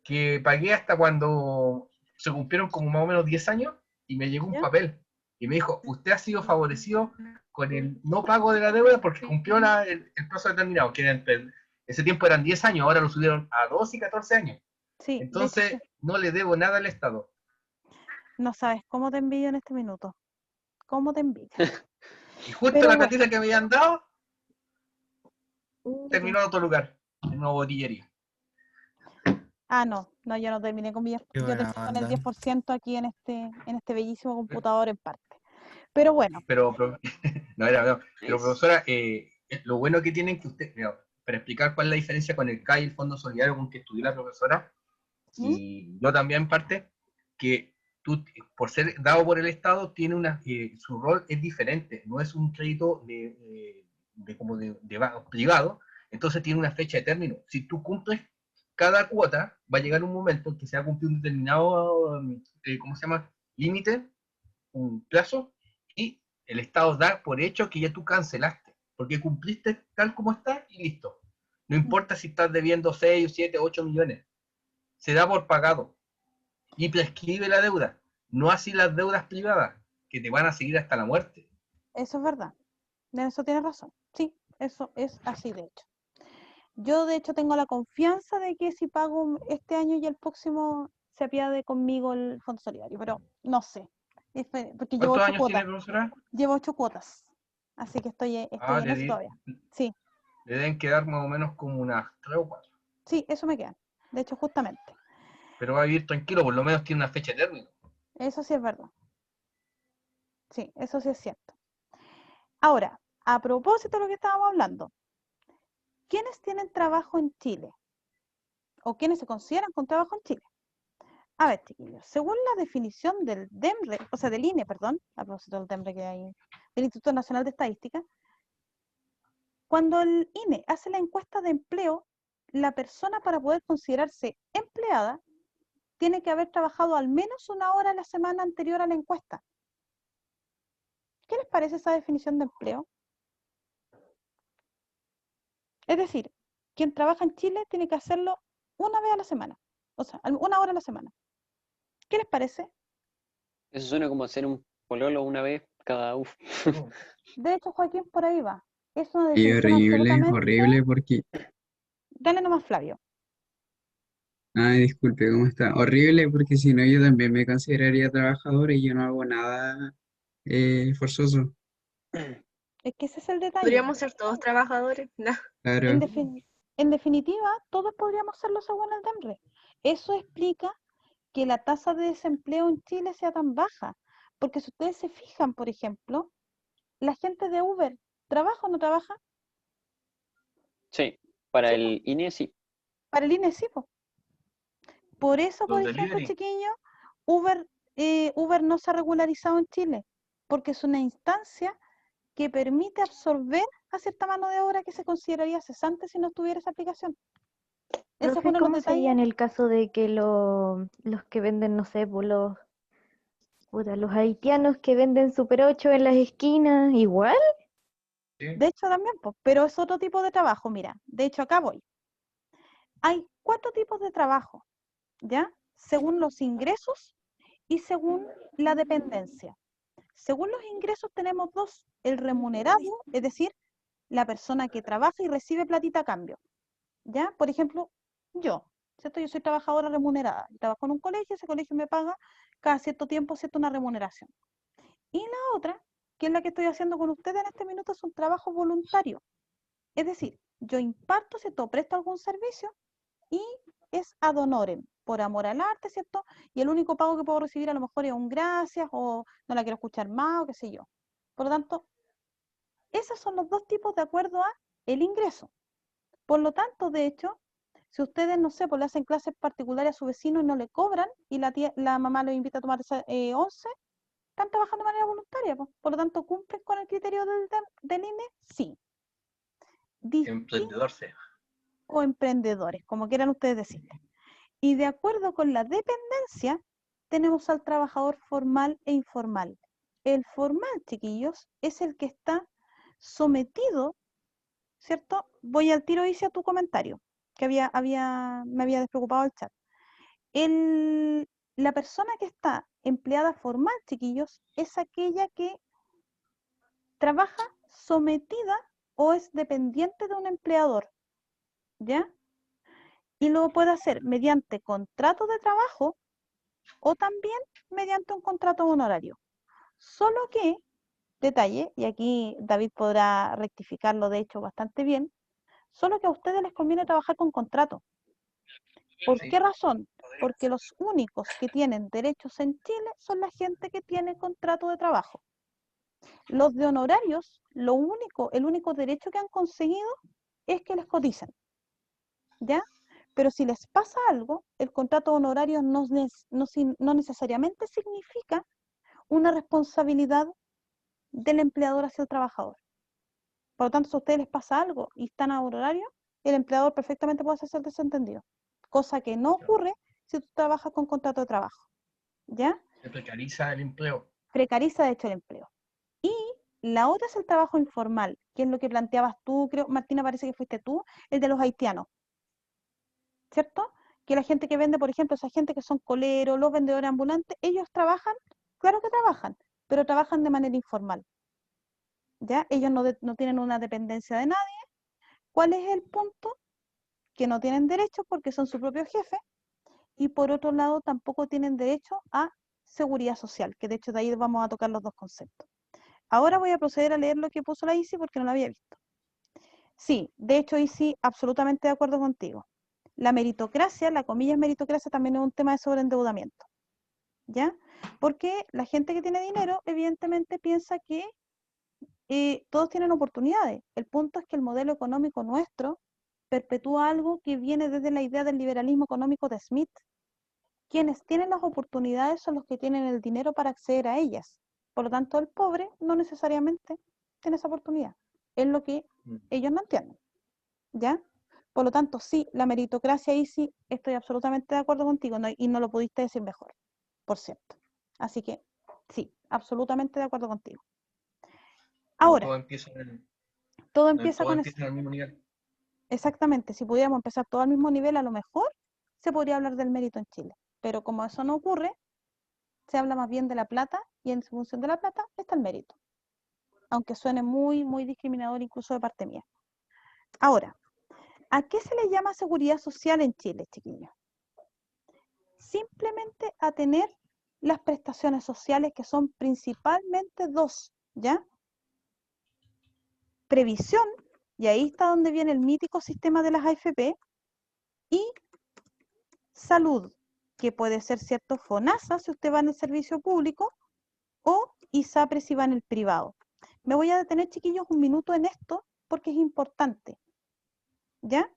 Que pagué hasta cuando se cumplieron como más o menos 10 años y me llegó un ¿Ya? papel y me dijo, usted ha sido favorecido con el no pago de la deuda porque cumplió el plazo determinado, que ese tiempo eran 10 años, ahora lo subieron a 12 y 14 años. Sí, de hecho, Entonces, no le debo nada al Estado. no sabes cómo te envidio en este minuto. ¿Cómo te envidio? Y justo Pero la bueno. platita que me habían dado terminó en otro lugar, en una botillería. Ah, no, yo no terminé con mi, Qué yo buena terminé con el onda. 10% aquí en este bellísimo computador en parte. Pero bueno, Pero no era, no. Pero Nice. profesora, lo bueno que tienen que usted, mira, para explicar cuál es la diferencia con el CAI y el Fondo Solidario con que estudió la profesora, ¿Mm? y yo también en parte, que tú, por ser dado por el Estado, tiene su rol es diferente, no es un crédito privado, entonces tiene una fecha de término. Si tú cumples cada cuota, va a llegar un momento en que se va a cumplir un determinado, ¿cómo se llama? Límite, un plazo, y el Estado da por hecho que ya tú cancelaste, porque cumpliste tal como está y listo. No importa si estás debiendo 6, 7, 8 millones, se da por pagado y prescribe la deuda, no así las deudas privadas, que te van a seguir hasta la muerte. Eso es verdad. De eso tienes razón. Sí, eso es así de hecho. Yo de hecho tengo la confianza de que si pago este año y el próximo se apiade conmigo el Fondo Solidario, pero no sé. Porque llevo ¿Cuántos 8 años tiene, cuotas. profesora? Llevo 8 cuotas. Así que estoy en eso todavía. Sí, Le deben quedar más o menos como unas 3 o 4. sí, eso me queda. De hecho, justamente. Pero va a vivir tranquilo, por lo menos tiene una fecha de término. Eso sí es verdad. Sí, eso sí es cierto. Ahora, a propósito de lo que estábamos hablando, ¿quiénes tienen trabajo en Chile? ¿O quiénes se consideran con trabajo en Chile? A ver, chiquillos, según la definición del DEMRE, o sea, del INE, perdón, a propósito del DEMRE que hay, del Instituto Nacional de Estadística, cuando el INE hace la encuesta de empleo, la persona para poder considerarse empleada tiene que haber trabajado al menos una hora a la semana anterior a la encuesta. ¿Qué les parece esa definición de empleo? Es decir, quien trabaja en Chile tiene que hacerlo una vez a la semana, o sea, una hora a la semana. ¿Qué les parece? Eso suena como hacer un pololo una vez cada uf. De hecho, Joaquín, por ahí va. Es una Y definición horrible, absolutamente... horrible porque, Dale nomás, Flavio. ay, disculpe, ¿cómo está? Horrible porque si no yo también me consideraría trabajador y yo no hago nada forzoso. Es que ese es el detalle. Podríamos ser todos trabajadores. No. Claro, En definitiva, todos podríamos serlo según el DEMRE. Eso explica que la tasa de desempleo en Chile sea tan baja. Porque si ustedes se fijan, por ejemplo, la gente de Uber, ¿trabaja o no trabaja? Sí, para Sí, el INE sí. para el INE sí, po. Por eso, por Los ejemplo, delivery. chiquillos, Uber no se ha regularizado en Chile, porque es una instancia que permite absorber a cierta mano de obra que se consideraría cesante si no tuviera esa aplicación. Ese es Profe, uno de los ¿cómo sería en detalles. el caso de que los que venden, no sé, pues los haitianos que venden Super 8 en las esquinas, igual? ¿Sí? De hecho, también, pues, pero es otro tipo de trabajo, mira. De hecho, acá voy. Hay 4 tipos de trabajo, ¿ya? Según los ingresos y según la dependencia. Según los ingresos tenemos 2. El remunerado, es decir, la persona que trabaja y recibe platita a cambio. ¿Ya? Por ejemplo, yo, ¿cierto? Yo soy trabajadora remunerada. Trabajo en un colegio, ese colegio me paga cada cierto tiempo, ¿cierto? Una remuneración. Y la otra, que es la que estoy haciendo con ustedes en este minuto, es un trabajo voluntario. Es decir, yo imparto, ¿cierto? Presto algún servicio y es ad honorem. por amor al arte, ¿cierto? Y el único pago que puedo recibir a lo mejor es un gracias o no la quiero escuchar más o qué sé yo. Por lo tanto, esos son los dos tipos de acuerdo a el ingreso. Por lo tanto, de hecho, si ustedes, no sé, pues le hacen clases particulares a su vecino y no le cobran y la mamá los invita a tomar once, están trabajando de manera voluntaria, pues. Por lo tanto, ¿cumplen con el criterio del INE? Sí. Emprendedor sea. O emprendedores, como quieran ustedes decirle. Y de acuerdo con la dependencia, tenemos al trabajador formal e informal. El formal, chiquillos, es el que está sometido, ¿cierto? Voy al tiro, hice a tu comentario, que me había despreocupado el chat. La persona que está empleada formal, chiquillos, es aquella que trabaja sometida o es dependiente de un empleador, ¿ya? Y lo puede hacer mediante contrato de trabajo o también mediante un contrato honorario. Solo que, detalle, y aquí David podrá rectificarlo de hecho bastante bien, solo que a ustedes les conviene trabajar con contrato. ¿Por qué razón? Porque los únicos que tienen derechos en Chile son la gente que tiene contrato de trabajo. Los de honorarios, el único derecho que han conseguido es que les coticen, ¿ya? Pero si les pasa algo, el contrato honorario no necesariamente significa una responsabilidad del empleador hacia el trabajador. Por lo tanto, si a ustedes les pasa algo y están a honorario, el empleador perfectamente puede hacerse el desentendido. Cosa que no ocurre si tú trabajas con contrato de trabajo, ¿ya? Se precariza el empleo. Precariza, de hecho, el empleo. Y la otra es el trabajo informal, que es lo que planteabas tú, creo, Martina, parece que fuiste tú, el de los haitianos, ¿cierto? Que la gente que vende, por ejemplo, esa gente que son coleros, los vendedores ambulantes, ellos trabajan, claro que trabajan, pero trabajan de manera informal, ¿ya? Ellos no tienen una dependencia de nadie. ¿Cuál es el punto? Que no tienen derechos porque son su propio jefe, y por otro lado tampoco tienen derecho a seguridad social, que de hecho de ahí vamos a tocar los dos conceptos. Ahora voy a proceder a leer lo que puso la Isi porque no lo había visto. Sí, de hecho Isi, absolutamente de acuerdo contigo. La meritocracia, la comillas meritocracia, también es un tema de sobreendeudamiento, ¿ya? Porque la gente que tiene dinero evidentemente piensa que todos tienen oportunidades. El punto es que el modelo económico nuestro perpetúa algo que viene desde la idea del liberalismo económico de Smith. Quienes tienen las oportunidades son los que tienen el dinero para acceder a ellas. Por lo tanto, el pobre no necesariamente tiene esa oportunidad. Es lo que ellos no entienden, ¿ya? Por lo tanto, sí, la meritocracia ahí sí estoy absolutamente de acuerdo contigo, y no lo pudiste decir mejor, por cierto. Así que, sí, absolutamente de acuerdo contigo. Ahora, todo empieza con al mismo nivel. Exactamente, si pudiéramos empezar todo al mismo nivel, a lo mejor se podría hablar del mérito en Chile. Pero como eso no ocurre, se habla más bien de la plata y en función de la plata está el mérito. Aunque suene muy, muy discriminador incluso de parte mía. Ahora, ¿a qué se le llama seguridad social en Chile, chiquillos? Simplemente a tener las prestaciones sociales que son principalmente dos, ¿ya? Previsión, y ahí está donde viene el mítico sistema de las AFP, y salud, que puede ser cierto FONASA si usted va en el servicio público o ISAPRE si va en el privado. Me voy a detener, chiquillos, un minuto en esto porque es importante, ¿ya?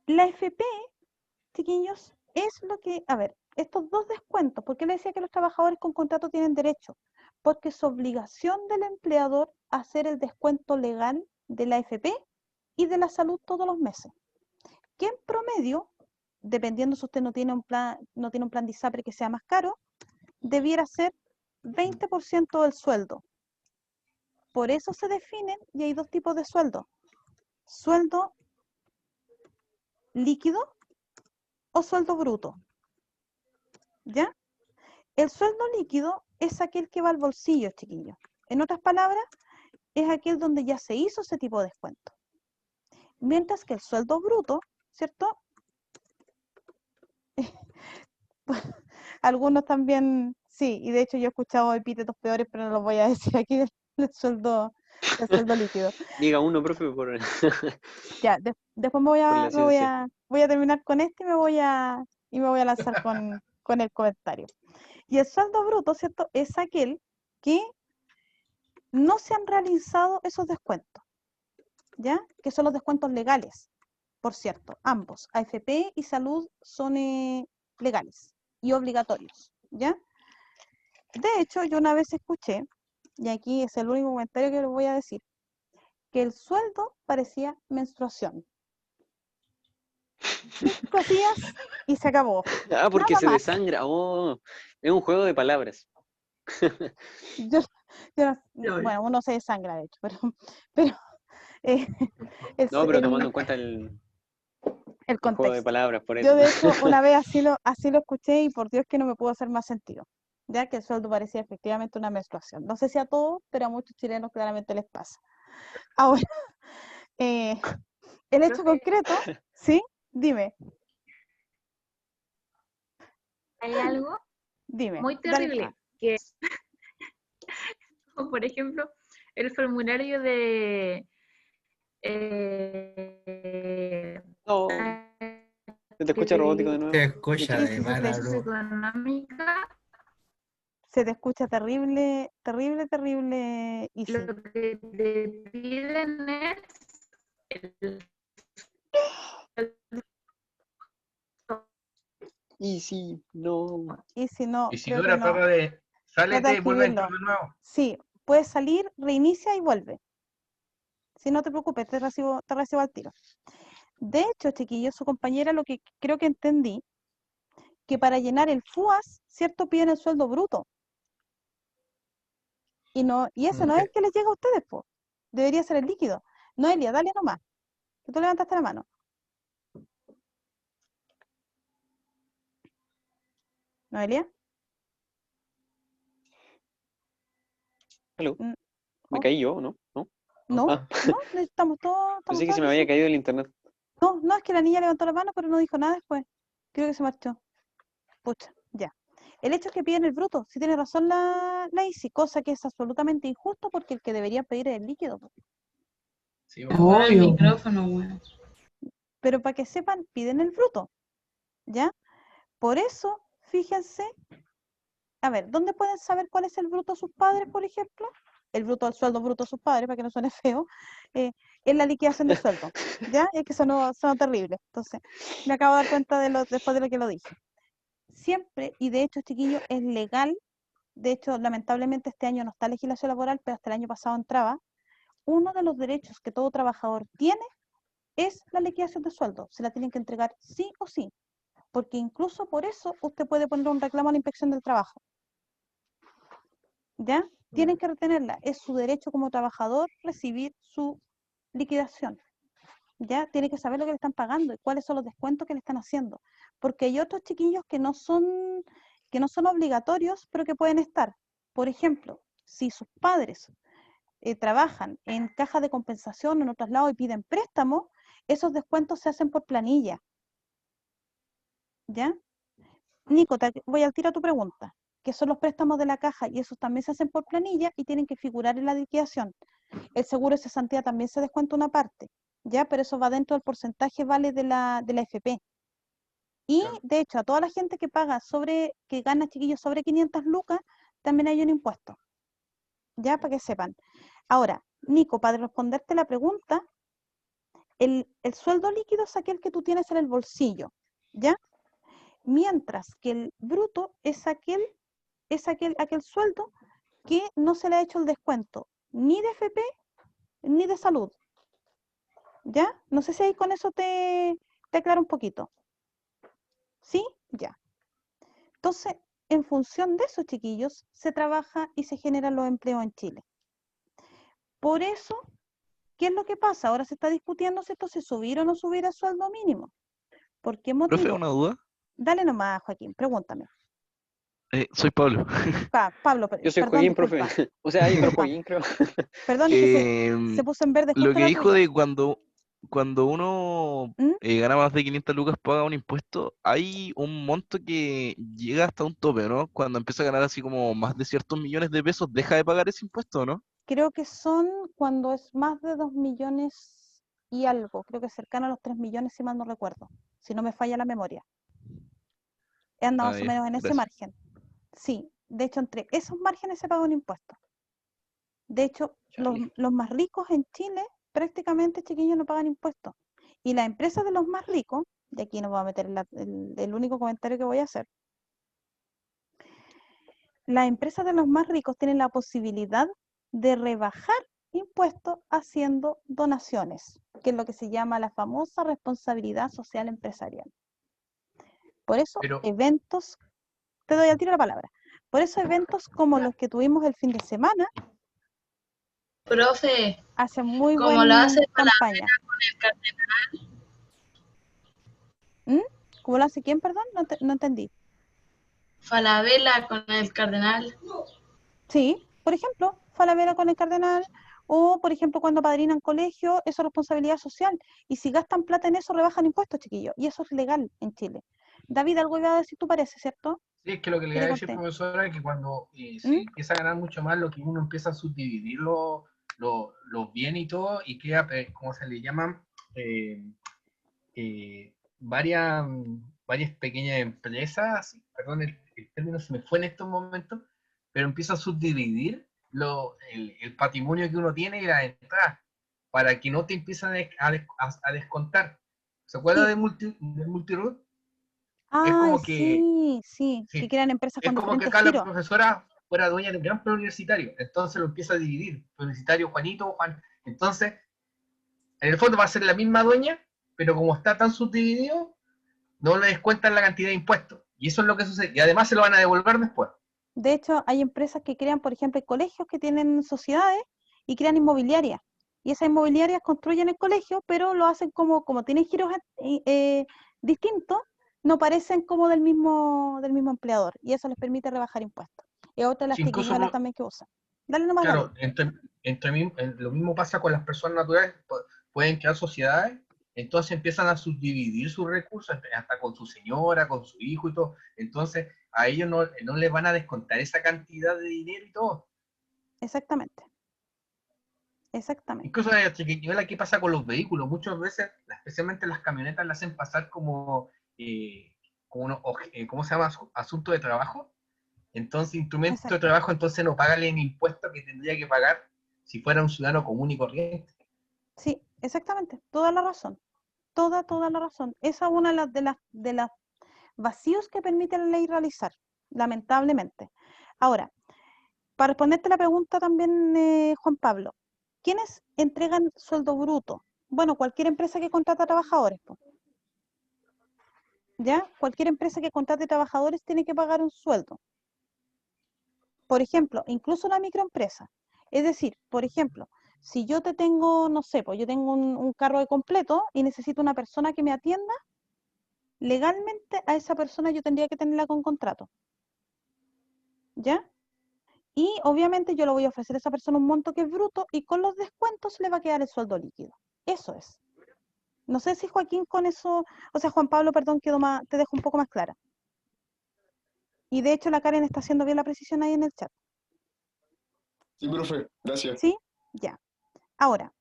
La FP, chiquillos, es lo que, a ver, estos dos descuentos, ¿por qué le decía que los trabajadores con contrato tienen derecho? Porque es obligación del empleador hacer el descuento legal de la FP y de la salud todos los meses. Que en promedio, dependiendo si usted no tiene un plan de ISAPRE que sea más caro, debiera ser 20% del sueldo. Por eso se definen, y hay dos tipos de sueldo: sueldo líquido o sueldo bruto, ¿ya? El sueldo líquido es aquel que va al bolsillo, chiquillos. En otras palabras, es aquel donde ya se hizo ese tipo de descuento. Mientras que el sueldo bruto, ¿cierto? Algunos también, sí, y de hecho yo he escuchado epítetos peores, pero no los voy a decir aquí del sueldo el sueldo líquido. Diga uno, profe, por, Ya, después me voy por la ciencia. voy a terminar con este y me voy a lanzar con el comentario. Y el sueldo bruto, ¿cierto? Es aquel que no se han realizado esos descuentos, ¿ya? Que son los descuentos legales, por cierto, ambos, AFP y salud son legales y obligatorios, ¿ya? De hecho, yo una vez escuché, y aquí es el único comentario que les voy a decir, que el sueldo parecía menstruación. 5 días y se acabó. Ah, porque Nada se más. desangra. Oh, es un juego de palabras. Yo bueno, uno se desangra, de hecho, pero No, pero tomando en cuenta el el juego de contexto. palabras, por eso. Yo, de hecho, una vez así lo escuché y por Dios que no me pudo hacer más sentido, ya que el sueldo parecía efectivamente una menstruación. No sé si a todos, pero a muchos chilenos claramente les pasa. Ahora, el hecho concreto, ¿sí? Dime, Hay algo dime. muy dale terrible, nomás. que es, como por ejemplo, el formulario de No, se te escucha robótico de Se nuevo. escucha de Sí, mala crisis luz. económica, se te escucha terrible, terrible, terrible, y sí. lo que te piden es el Y si no. Y si no, Y si creo no que era no. trata de Trata de sálete y vuelve a escribirlo. entrar de nuevo. Sí, puedes salir, reinicia y vuelve. Si no te preocupes, te recibo al tiro. De hecho, chiquillos, su compañera, lo que creo que entendí, que para llenar el FUAS, ¿cierto? Piden el sueldo bruto. Y ese no es el que les llega a ustedes, po. Debería ser el líquido. Noelia, dale nomás, que tú levantaste la mano. Noelia. Hello. Mm, Me oh, caí yo, ¿no? ¿No? no, Ah, no, estamos todos pensé que se me aquí, había sí. caído el internet. No, no, es que la niña levantó la mano, pero no dijo nada después. Creo que se marchó. Pucha, ya. El hecho es que piden el bruto. Si tiene razón la Isi, cosa que es absolutamente injusto porque el que debería pedir es el líquido, po. Sí, Ahora el bueno. micrófono, weón. Pero para que sepan, piden el bruto, ¿ya? Por eso, fíjense, a ver, ¿dónde pueden saber cuál es el bruto de sus padres, por ejemplo? El bruto, el sueldo bruto de sus padres, para que no suene feo, en la liquidación de sueldo, ¿ya? Es que sonó terrible. Entonces, me acabo de dar cuenta después de lo que lo dije. Siempre, y de hecho, chiquillo, es legal. De hecho, lamentablemente este año no está legislación laboral, pero hasta el año pasado entraba. Uno de los derechos que todo trabajador tiene es la liquidación de sueldo. Se la tienen que entregar sí o sí, porque incluso por eso usted puede poner un reclamo a la inspección del trabajo. ¿Ya? Tienen que retenerla. Es su derecho como trabajador recibir su liquidación. ¿Ya? Tiene que saber lo que le están pagando y cuáles son los descuentos que le están haciendo. Porque hay otros chiquillos que no son obligatorios, pero que pueden estar. Por ejemplo, si sus padres trabajan en caja de compensación o en otros lados y piden préstamo, esos descuentos se hacen por planilla. ¿Ya? Nico, voy al tiro a tu pregunta, que son los préstamos de la caja y esos también se hacen por planilla y tienen que figurar en la liquidación. El seguro de cesantía también se descuenta una parte, ¿ya? Pero eso va dentro del porcentaje vale de la FP. Y Claro. de hecho, a toda la gente que que gana, chiquillos, sobre 500 lucas, también hay un impuesto, ¿ya? Para que sepan. Ahora, Nico, para responderte la pregunta, el sueldo líquido es aquel que tú tienes en el bolsillo, ¿ya? Mientras que el bruto es aquel sueldo que no se le ha hecho el descuento ni de FP ni de salud. ¿Ya? No sé si ahí con eso te aclaro un poquito. ¿Sí? Ya. Entonces, en función de eso, chiquillos, se trabaja y se generan los empleos en Chile. Por eso, ¿qué es lo que pasa? Ahora se está discutiendo si esto se subir o no subir el sueldo mínimo. ¿Por qué Profe, motivo? una duda. Dale nomás, Joaquín, pregúntame. Soy Pablo. Pablo, Yo soy perdón, Joaquín, disculpa. profe. O sea, hay otro Disculpa. Joaquín, creo. Perdón, es que se puso en verde Lo justo que el dijo otro día. de cuando uno ¿Mm? gana más de 500 lucas paga un impuesto, hay un monto que llega hasta un tope, ¿no? Cuando empieza a ganar así como más de ciertos millones de pesos, deja de pagar ese impuesto, ¿no? creo que son cuando es más de 2 millones y algo, creo que cercano a los 3 millones, si mal no recuerdo, si no me falla la memoria. Anda más o Ya, menos en ese gracias. margen. Sí, de hecho, entre esos márgenes se paga un impuesto. De hecho, Charlie. los más ricos en Chile, prácticamente, chiquillos, no pagan impuestos. Y las empresas de los más ricos, de aquí no voy a meter el único comentario que voy a hacer, las empresas de los más ricos tienen la posibilidad de rebajar impuestos haciendo donaciones, que es lo que se llama la famosa responsabilidad social empresarial. Por eso, Pero, eventos, te doy al tiro la palabra, por eso eventos como los que tuvimos el fin de semana Profe, hacen muy como lo hace buena campaña. con el cardenal, ¿Mm? ¿Cómo lo hace quién, perdón? No entendí. Falabella con el cardenal. Sí, por ejemplo, Falabella con el cardenal, o por ejemplo cuando padrinan colegio, eso es responsabilidad social, y si gastan plata en eso, rebajan impuestos, chiquillos, y eso es legal en Chile. David, algo iba a decir, tú parece, ¿cierto? sí, es que lo que le Que iba te a decir, corté. profesora, es que cuando ¿Mm? se empieza a ganar mucho más, lo que uno empieza a subdividir los bienes y todo, y crea, ¿cómo se le llaman? Eh, varias pequeñas empresas, perdón, el término se me fue en estos momentos, pero empieza a subdividir el patrimonio que uno tiene y las entradas, para que no te empiezan a descontar. ¿Se acuerda Sí. del multiroot? Es Ay, como que sí, que sí, crean empresas es con como que diferentes acá la giros. profesora fuera dueña de un gran plan universitario, entonces lo empieza a dividir, universitario Juanito, Juan, entonces en el fondo va a ser la misma dueña, pero como está tan subdividido, no le descuentan la cantidad de impuestos, y eso es lo que sucede, y además se lo van a devolver después. De hecho, hay empresas que crean, por ejemplo, hay colegios que tienen sociedades y crean inmobiliarias. Y esas inmobiliarias construyen el colegio, pero lo hacen como tienen giros distintos, no parecen como del mismo empleador. Y eso les permite rebajar impuestos. Y otra de las Si incluso, triquiñuelas también que usan. Dale nomás, David. claro, lo mismo pasa con las personas naturales, pueden crear sociedades, entonces empiezan a subdividir sus recursos, hasta con su señora, con su hijo y todo, entonces a ellos no les van a descontar esa cantidad de dinero y todo. Exactamente. Exactamente. Incluso la chiquiñuela, ¿qué pasa con los vehículos? Muchas veces, especialmente las camionetas, las hacen pasar como ¿cómo se llama? Asunto de trabajo. Entonces, instrumento de Exacto. trabajo, entonces no paga el impuesto que tendría que pagar si fuera un ciudadano común y corriente. Sí, exactamente. Toda la razón. Toda la razón. Esa es una de las vacíos que permite la ley realizar, lamentablemente. Ahora, para responderte la pregunta también, Juan Pablo, ¿quiénes entregan sueldo bruto? Bueno, cualquier empresa que contrata trabajadores, po, ¿ya? Cualquier empresa que contrate trabajadores tiene que pagar un sueldo. Por ejemplo, incluso la microempresa. Es decir, por ejemplo, si yo te tengo, no sé, pues yo tengo un carro de completo y necesito una persona que me atienda, legalmente a esa persona yo tendría que tenerla con contrato, ¿ya? Y obviamente yo le voy a ofrecer a esa persona un monto que es bruto y con los descuentos le va a quedar el sueldo líquido. Eso es. No sé si Joaquín con eso, o sea, Juan Pablo, perdón, te dejo un poco más clara. Y de hecho la Karen está haciendo bien la precisión ahí en el chat. Sí, profe, gracias. ¿Sí? Ya. Ahora,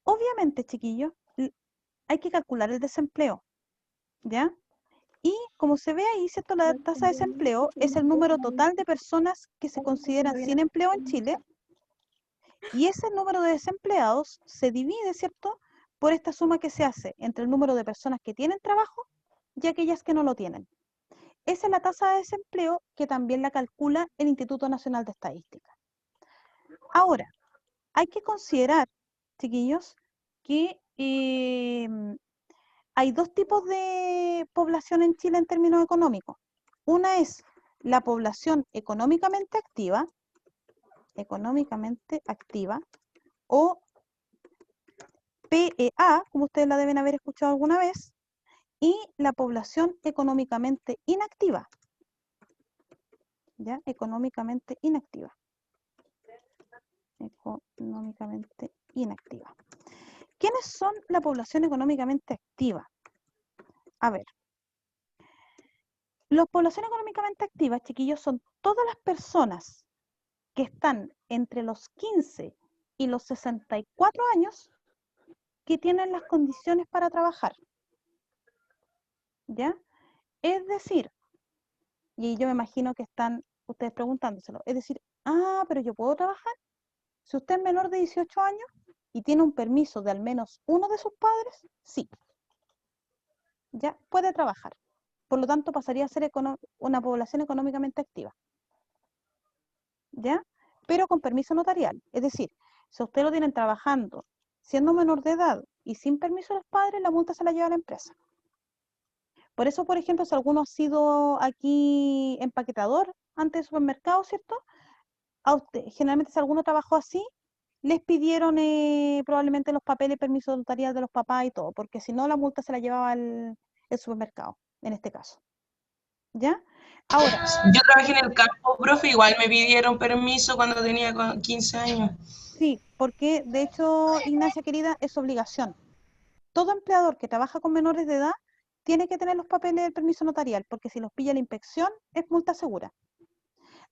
obviamente, chiquillos, hay que calcular el desempleo, ¿ya? Y como se ve ahí, ¿cierto? La tasa de desempleo es el número total de personas que se consideran sin empleo en Chile. Y ese número de desempleados se divide, ¿cierto?, por esta suma que se hace entre el número de personas que tienen trabajo y aquellas que no lo tienen. Esa es la tasa de desempleo que también la calcula el Instituto Nacional de Estadística. Ahora, hay que considerar, chiquillos, que hay dos tipos de población en Chile en términos económicos. Una es la población económicamente activa o PEA, como ustedes la deben haber escuchado alguna vez, y la población económicamente inactiva. ¿Ya? Económicamente inactiva. Económicamente inactiva. ¿Quiénes son la población económicamente activa? A ver. La población económicamente activa, chiquillos, son todas las personas que están entre los 15 y los 64 años que tienen las condiciones para trabajar. ¿Ya? Es decir, y yo me imagino que están ustedes preguntándoselo, es decir, pero yo puedo trabajar. Si usted es menor de 18 años y tiene un permiso de al menos uno de sus padres, sí, ya puede trabajar. Por lo tanto, pasaría a ser una población económicamente activa. ¿Ya? Pero con permiso notarial. Es decir, si usted lo tienen trabajando siendo menor de edad y sin permiso de los padres, la multa se la lleva a la empresa. Por eso, por ejemplo, si alguno ha sido aquí empaquetador antes de supermercado, ¿cierto? A usted, generalmente si alguno trabajó así, les pidieron probablemente los papeles y permiso notarial de los papás y todo, porque si no la multa se la llevaba el supermercado, en este caso. ¿Ya? Ahora. Yo trabajé en el campo, profe, igual me pidieron permiso cuando tenía 15 años. Sí, porque de hecho, Ignacia querida, es obligación. Todo empleador que trabaja con menores de edad tiene que tener los papeles del permiso notarial, porque si los pilla la inspección, es multa segura.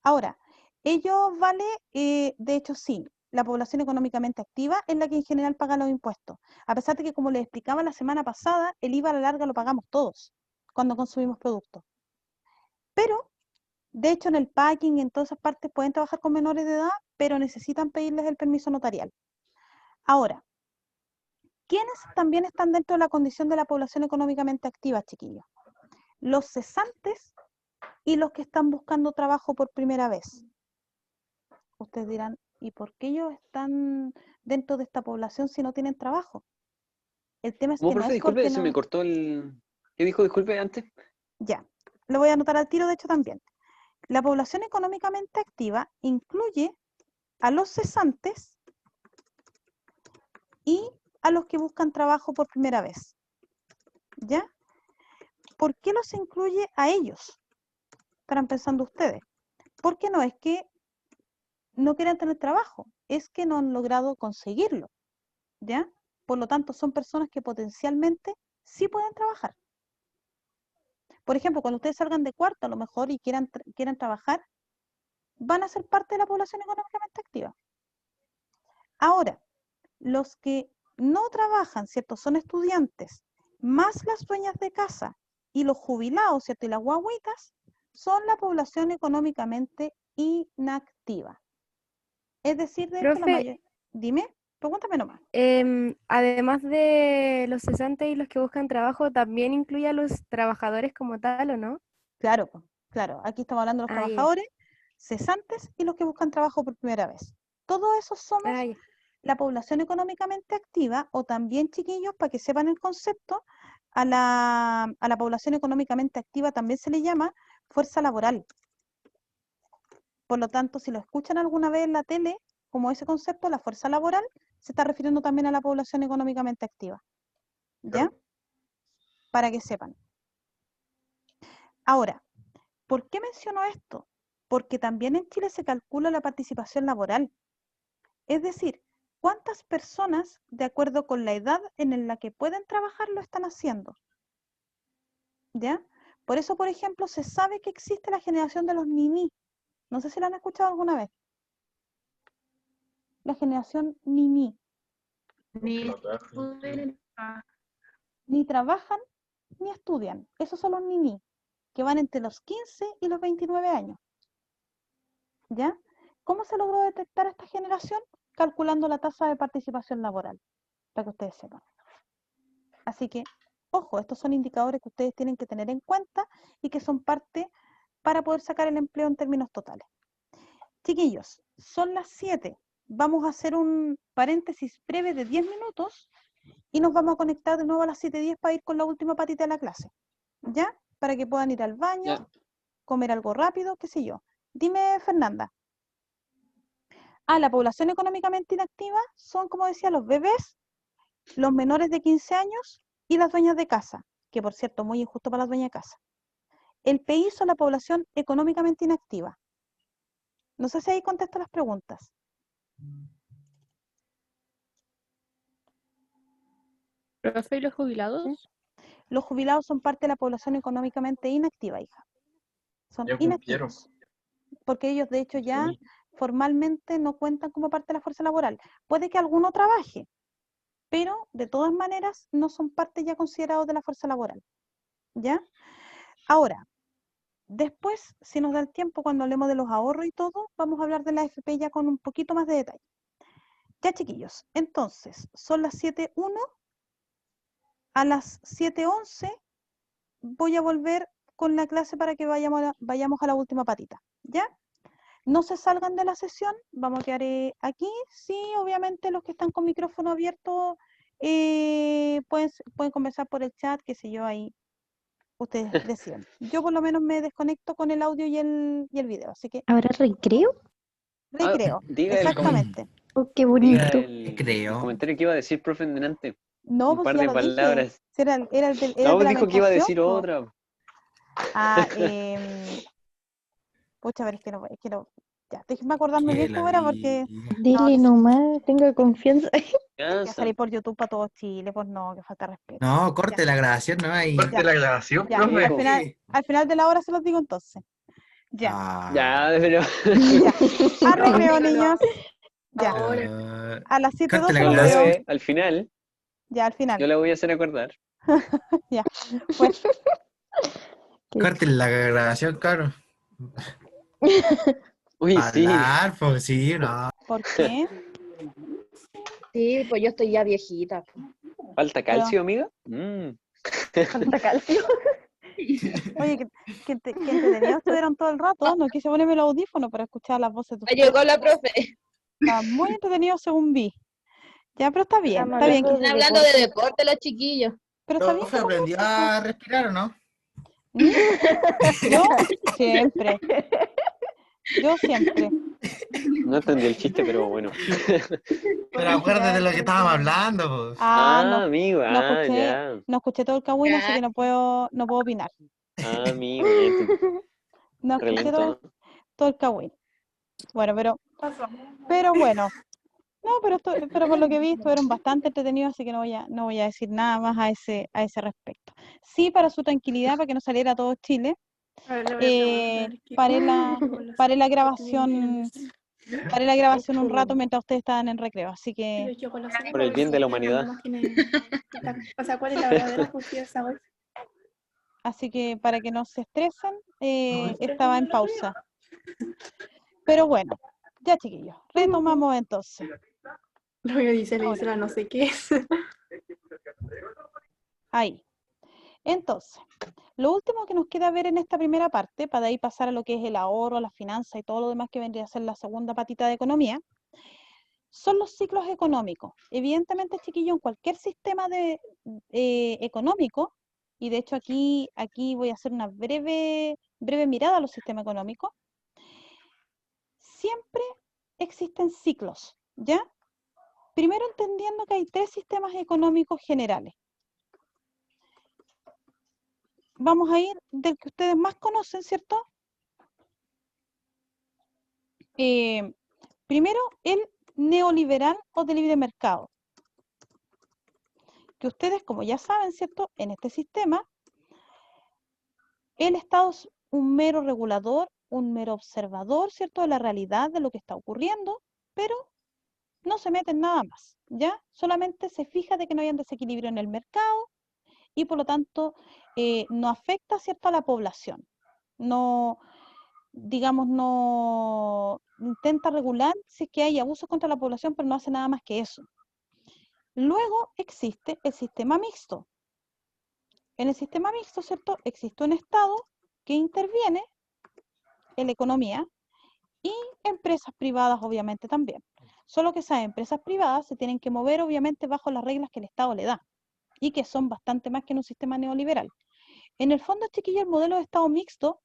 Ahora, ello vale, de hecho sí, la población económicamente activa es la que en general paga los impuestos. A pesar de que, como les explicaba la semana pasada, el IVA a la larga lo pagamos todos cuando consumimos productos. Pero, de hecho, en el packing y en todas esas partes pueden trabajar con menores de edad, pero necesitan pedirles el permiso notarial. Ahora, ¿quiénes también están dentro de la condición de la población económicamente activa, chiquillos? Los cesantes y los que están buscando trabajo por primera vez. Ustedes dirán, ¿y por qué ellos están dentro de esta población si no tienen trabajo? El tema es que profe, no es disculpe, porque se no... me cortó el... ¿Qué dijo? Disculpe antes. Ya, lo voy a anotar al tiro, de hecho, también. La población económicamente activa incluye a los cesantes y a los que buscan trabajo por primera vez. ¿Ya? ¿Por qué los incluye a ellos? Estarán pensando ustedes. Porque no es que no quieran tener trabajo, es que no han logrado conseguirlo. ¿Ya? Por lo tanto, son personas que potencialmente sí pueden trabajar. Por ejemplo, cuando ustedes salgan de cuarto a lo mejor y quieran trabajar, van a ser parte de la población económicamente activa. Ahora, los que no trabajan, ¿cierto? Son estudiantes, más las dueñas de casa y los jubilados, ¿cierto? Y las guaguitas, son la población económicamente inactiva. Es decir, de hecho, la Profe, mayoría... Dime, pregúntame nomás. además de los cesantes y los que buscan trabajo, ¿también incluye a los trabajadores como tal o no? Claro, claro. Aquí estamos hablando de los trabajadores, cesantes y los que buscan trabajo por primera vez. Todos esos somos la población económicamente activa, o también, chiquillos, para que sepan el concepto, a la población económicamente activa también se le llama fuerza laboral. Por lo tanto, si lo escuchan alguna vez en la tele, como ese concepto, la fuerza laboral, se está refiriendo también a la población económicamente activa. ¿Ya? Para que sepan. Ahora, ¿por qué menciono esto? Porque también en Chile se calcula la participación laboral. Es decir, ¿cuántas personas, de acuerdo con la edad en la que pueden trabajar, lo están haciendo? ¿Ya? Por eso, por ejemplo, se sabe que existe la generación de los niní. No sé si la han escuchado alguna vez. La generación niní. Ni trabajan ni estudian. Esos son los niní, que van entre los 15 y los 29 años. ¿Ya? ¿Cómo se logró detectar esta generación? Calculando la tasa de participación laboral, para que ustedes sepan. Así que, ojo, estos son indicadores que ustedes tienen que tener en cuenta y que son parte para poder sacar el empleo en términos totales. Chiquillos, son las 7. Vamos a hacer un paréntesis breve de 10 minutos y nos vamos a conectar de nuevo a las 7:10 para ir con la última patita de la clase. ¿Ya? Para que puedan ir al baño, comer algo rápido, qué sé yo. Dime, Fernanda. La población económicamente inactiva son, como decía, los bebés, los menores de 15 años y las dueñas de casa, que por cierto, muy injusto para las dueñas de casa. El PI son la población económicamente inactiva. No sé si ahí contesto las preguntas. ¿Profe, y los jubilados? ¿Sí? Los jubilados son parte de la población económicamente inactiva, hija. Son inactivos. Porque ellos, de hecho, ya formalmente no cuentan como parte de la fuerza laboral. Puede que alguno trabaje, pero de todas maneras no son parte ya considerados de la fuerza laboral, ¿ya? Ahora, después, si nos da el tiempo, cuando hablemos de los ahorros y todo, vamos a hablar de la AFP ya con un poquito más de detalle. Ya, chiquillos, entonces, son las 7:01, a las 7:11 voy a volver con la clase para que vayamos a la última patita, ¿ya? No se salgan de la sesión, vamos a quedar aquí. Sí, obviamente los que están con micrófono abierto pueden conversar por el chat, qué sé yo, ahí ustedes deciden. Yo por lo menos me desconecto con el audio y el video, así que ¿Habrá recreo? recreo, Diga exactamente. Oh, qué diga bonito. el Creo. comentario que iba a decir, profe, en delante. No, Un pues par ya de lo dije. palabras. Si era el de No, la dijo que iba a menstruación, decir po. otra. Ah, pucha, a ver, es que no. Ya, déjenme acordarme Que bien la cómo era porque diga. Dile nomás, tenga confianza. voy a salir por YouTube para todo Chile, pues no, que falta respeto. No, corte la grabación, ¿no? Ahí. Corte la grabación, Ya, profe. al final de la hora se los digo entonces. Ya, Ya, Ah, pero. ya. A recreo, niños. Ya, ah, a las corte 7:12 la los grabación. veo. Al final, Ya, al final. yo la voy a hacer acordar. Ya, pues. Corte la grabación, caro. Uy, sí. Hablar, pues sí, no. ¿Por qué? Sí, pues yo estoy ya viejita. ¿Falta calcio, amiga? Falta calcio. Oye, que entretenidos estuvieron todo el rato. No quise ponerme el audífono para escuchar las voces de Ahí ustedes. llegó la profe. Está muy entretenido según vi. Ya, pero está bien, Estamos está bien. Están hablando de deporte los chiquillos. Pero está bien. ¿Profe aprendió a respirar o no? Yo siempre. Yo siempre. No entendí el chiste, pero bueno. Pero acuérdate de lo que estábamos hablando, pues. No, amigo, ya. no escuché todo el cagüín, así que no puedo opinar. Amigo, ya entendí. No escuché Relento. todo el cagüín. Bueno, pero bueno. No, pero por lo que vi estuvieron bastante entretenidos, así que no voy a decir nada más a ese respecto. Sí, para su tranquilidad, para que no saliera todo Chile, paré la grabación un rato mientras ustedes estaban en recreo, así que Por el bien de la humanidad. O sea, ¿cuál es la verdadera justicia hoy? Así que para que no se estresen, estaba en pausa. Pero bueno, ya chiquillos, retomamos entonces. Luego dice la no sé qué es. Ahí. Entonces, lo último que nos queda ver en esta primera parte, para de ahí pasar a lo que es el ahorro, la finanza y todo lo demás que vendría a ser la segunda patita de economía, son los ciclos económicos. Evidentemente, chiquillos, en cualquier sistema económico, y de hecho aquí voy a hacer una breve mirada a los sistemas económicos, siempre existen ciclos, ¿ya? Primero entendiendo que hay 3 sistemas económicos generales. Vamos a ir del que ustedes más conocen, ¿cierto? Primero, el neoliberal o de libre mercado. Que ustedes, como ya saben, ¿cierto? En este sistema, el Estado es un mero regulador, un mero observador, ¿cierto? De la realidad, de lo que está ocurriendo, pero no se mete en nada más, ¿ya? Solamente se fija de que no haya un desequilibrio en el mercado y por lo tanto no afecta, ¿cierto? A la población. No, digamos, no intenta regular si es que hay abusos contra la población, pero no hace nada más que eso. Luego existe el sistema mixto. En el sistema mixto, ¿cierto? Existe un Estado que interviene en la economía y empresas privadas, obviamente, también. Solo que esas empresas privadas se tienen que mover, obviamente, bajo las reglas que el Estado le da y que son bastante más que en un sistema neoliberal. En el fondo, chiquillos, el modelo de Estado mixto,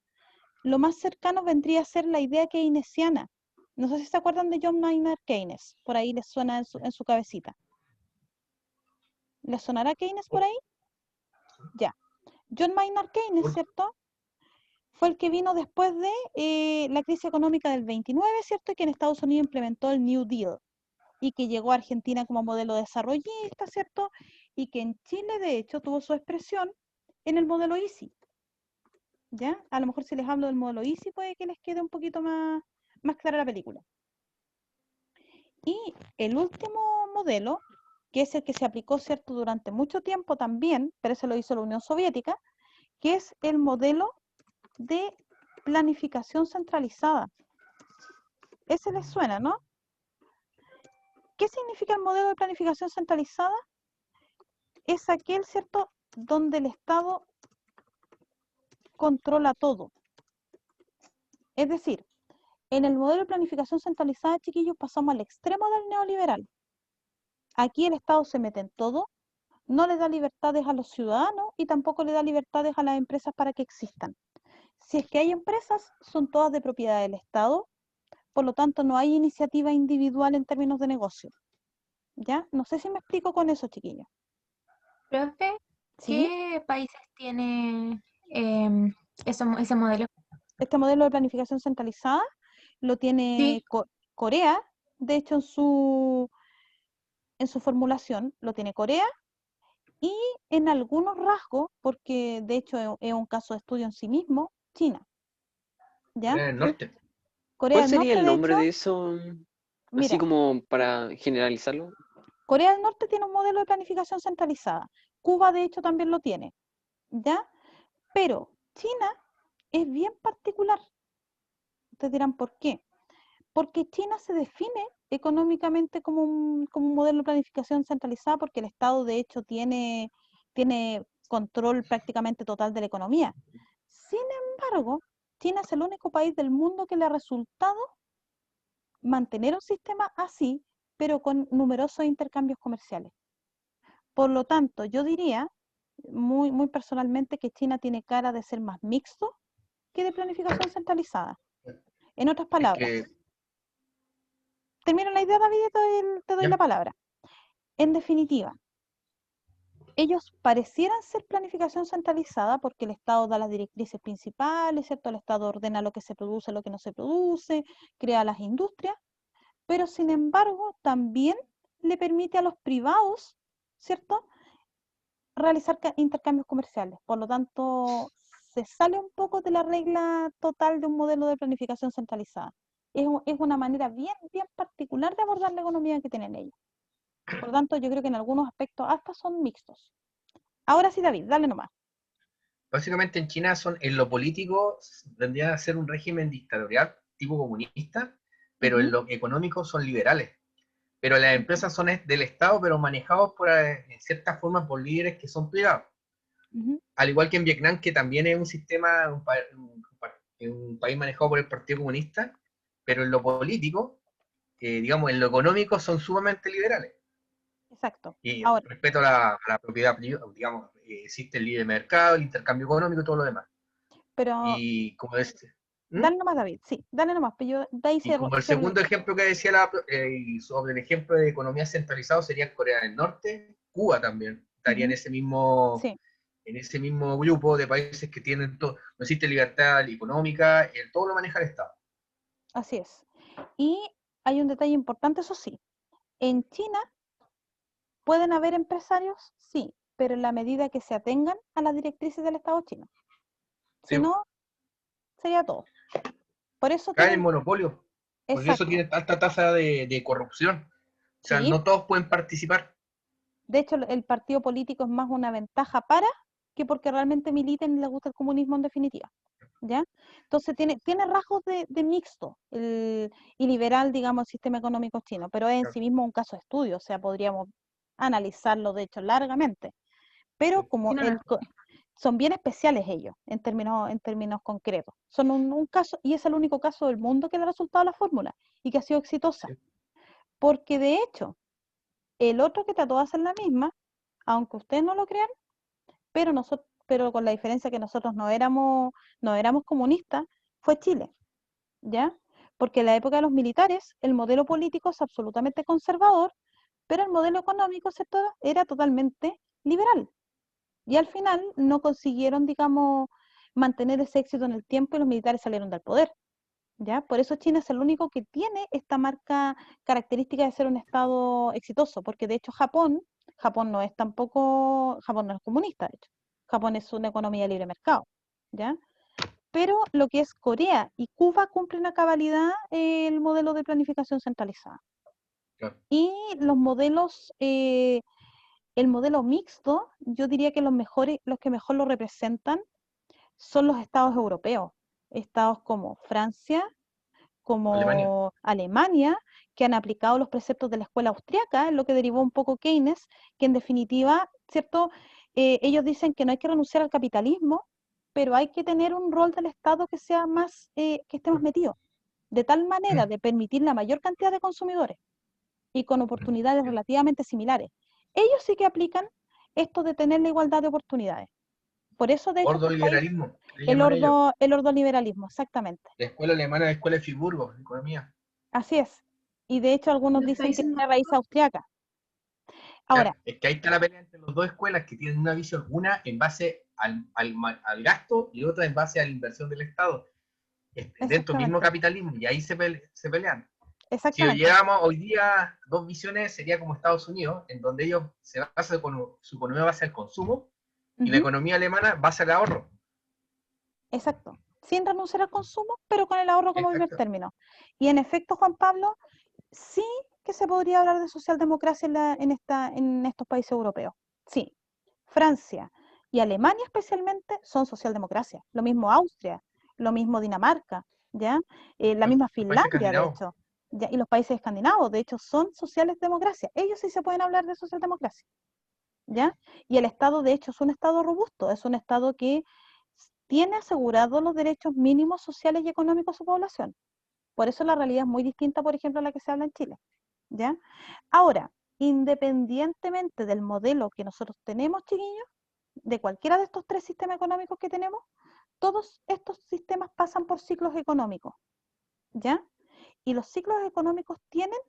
lo más cercano vendría a ser la idea keynesiana. No sé si se acuerdan de John Maynard Keynes, por ahí les suena en su cabecita. ¿Les sonará Keynes por ahí? Ya. John Maynard Keynes, ¿cierto? Fue el que vino después de la crisis económica del 29, ¿cierto? Y que en Estados Unidos implementó el New Deal y que llegó a Argentina como modelo desarrollista, ¿cierto? Y que en Chile, de hecho, tuvo su expresión en el modelo EASY. ¿Ya? A lo mejor si les hablo del modelo EASY puede que les quede un poquito más clara la película. Y el último modelo, que es el que se aplicó, ¿cierto?, durante mucho tiempo también, pero ese lo hizo la Unión Soviética, que es el modelo de planificación centralizada. Ese les suena, ¿no? ¿Qué significa el modelo de planificación centralizada? Es aquel, ¿cierto?, donde el Estado controla todo. Es decir, en el modelo de planificación centralizada, chiquillos, pasamos al extremo del neoliberal. Aquí el Estado se mete en todo, no le da libertades a los ciudadanos y tampoco le da libertades a las empresas para que existan. Si es que hay empresas, son todas de propiedad del Estado, por lo tanto no hay iniciativa individual en términos de negocio. ¿Ya? No sé si me explico con eso, chiquillos. Profe, ¿Sí? ¿qué países tiene ese modelo? Este modelo de planificación centralizada lo tiene Sí. Corea, de hecho en su formulación lo tiene Corea, y en algunos rasgos, porque de hecho es un caso de estudio en sí mismo, China. ¿Ya? Corea del Norte. Corea ¿Cuál del sería Norte, el de nombre hecho, de eso? Así mira, como para generalizarlo. Corea del Norte tiene un modelo de planificación centralizada. Cuba, de hecho, también lo tiene. ¿Ya? Pero China es bien particular. Ustedes dirán, ¿por qué? Porque China se define económicamente como un modelo de planificación centralizada porque el Estado, de hecho, tiene control prácticamente total de la economía. Sin embargo, China es el único país del mundo que le ha resultado mantener un sistema así, pero con numerosos intercambios comerciales. Por lo tanto, yo diría, muy personalmente, que China tiene cara de ser más mixto que de planificación centralizada. En otras Es palabras, que, termino la idea, David, y te doy la ya, palabra. En definitiva, ellos parecieran ser planificación centralizada porque el Estado da las directrices principales, ¿cierto? El Estado ordena lo que se produce, lo que no se produce, crea las industrias, pero sin embargo también le permite a los privados, ¿cierto?, realizar intercambios comerciales. Por lo tanto, se sale un poco de la regla total de un modelo de planificación centralizada. Es una manera bien particular de abordar la economía que tienen ellos. Por lo tanto, yo creo que en algunos aspectos hasta son mixtos. Ahora sí, David, dale nomás. básicamente en China en lo político tendría a ser un régimen dictatorial tipo comunista, pero en lo económico son liberales. Pero las empresas son del Estado, pero manejados en cierta forma por líderes que son privados. Al igual que en Vietnam, que también es un sistema, un país manejado por el Partido Comunista, pero en lo político, digamos, en lo económico son sumamente liberales. Exacto. Y Ahora, respecto a la propiedad privada, digamos, existe el libre mercado, el intercambio económico y todo lo demás. pero Y como dale nomás, David, sí, dale nomás, pero yo de ahí y como el cierro la segundo idea. ejemplo que decía y sobre el ejemplo de economía centralizada sería Corea del Norte, Cuba también estaría Sí, en ese mismo grupo de países que tienen todo, no existe libertad económica, todo lo maneja el Estado. así es. Y hay un detalle importante, eso sí. En China pueden haber empresarios, sí, pero en la medida que se atengan a las directrices del Estado chino. Si Sí, no, sería todo. Por eso caen en tienen, monopolio, porque eso exacto, tiene alta tasa de corrupción. O sea, sí. no todos pueden participar. De hecho, el partido político es más una ventaja para que porque realmente militen y les gusta el comunismo en definitiva. ¿Ya? Entonces tiene rasgos de mixto y liberal, digamos, el sistema económico chino, pero es en sí mismo un caso de estudio, o sea, podríamos analizarlo, de hecho, largamente. Pero como son bien especiales ellos, en términos concretos. Son un caso, y es el único caso del mundo que le ha resultado la fórmula y que ha sido exitosa. Porque de hecho, el otro que trató de hacer la misma, aunque ustedes no lo crean, pero con la diferencia que nosotros no éramos comunistas, fue Chile, ¿ya? Porque en la época de los militares, el modelo político es absolutamente conservador, pero el modelo económico, ¿cierto?, era totalmente liberal. Y al final no consiguieron, digamos, mantener ese éxito en el tiempo y los militares salieron del poder, ¿ya? Por eso China es el único que tiene esta marca característica de ser un estado exitoso, porque de hecho Japón no es comunista, de hecho. Japón es una economía de libre mercado, ¿ya? Pero lo que es Corea y Cuba cumplen a cabalidad el modelo de planificación centralizada. Claro. Y los modelos, el modelo mixto, yo diría que los que mejor lo representan son los estados europeos, estados como Francia, Alemania. como Alemania, que han aplicado los preceptos de la escuela austriaca, en lo que derivó un poco Keynes, que en definitiva, ¿cierto? Ellos dicen que no hay que renunciar al capitalismo, pero hay que tener un rol del Estado que sea más, que esté más metido, de tal manera de permitir la mayor cantidad de consumidores y con oportunidades relativamente similares. Ellos sí que aplican esto de tener la igualdad de oportunidades. Por eso, de hecho, estos países, Ordoliberalismo, le llaman ellos. el ordoliberalismo, exactamente. La escuela alemana es la escuela de Friburgo, de economía. Así es. Y de hecho algunos Los dicen que países tiene raíz austriaca. Ahora, Es que ahí está la pelea entre las dos escuelas que tienen una visión, una en base al gasto y otra en base a la inversión del Estado, dentro del mismo exactamente, capitalismo, y ahí se pelean. Si exactamente. llevamos hoy día dos visiones, sería como Estados Unidos, en donde ellos se basan su economía base al consumo, y la Ujú, economía alemana base al ahorro. exacto. Sin renunciar al consumo, pero con el ahorro como primer Exacto. término. Y en efecto, Juan Pablo, sí que se podría hablar de socialdemocracia en estos países europeos. Sí. Francia y Alemania especialmente son socialdemocracia. Lo mismo Austria, lo mismo Dinamarca, ¿ya? La misma Los países Finlandia, de escandinavos. hecho, ¿ya? Y los países escandinavos, de hecho, son sociales democracia. Ellos sí se pueden hablar de socialdemocracia, ¿ya? Y el Estado, de hecho, es un Estado robusto, es un Estado que tiene asegurados los derechos mínimos sociales y económicos de su población. Por eso la realidad es muy distinta, por ejemplo, a la que se habla en Chile, ¿ya? Ahora, independientemente del modelo que nosotros tenemos, chiquillos, de cualquiera de estos tres sistemas económicos que tenemos, todos estos sistemas pasan por ciclos económicos, ¿ya? Y los ciclos económicos tienen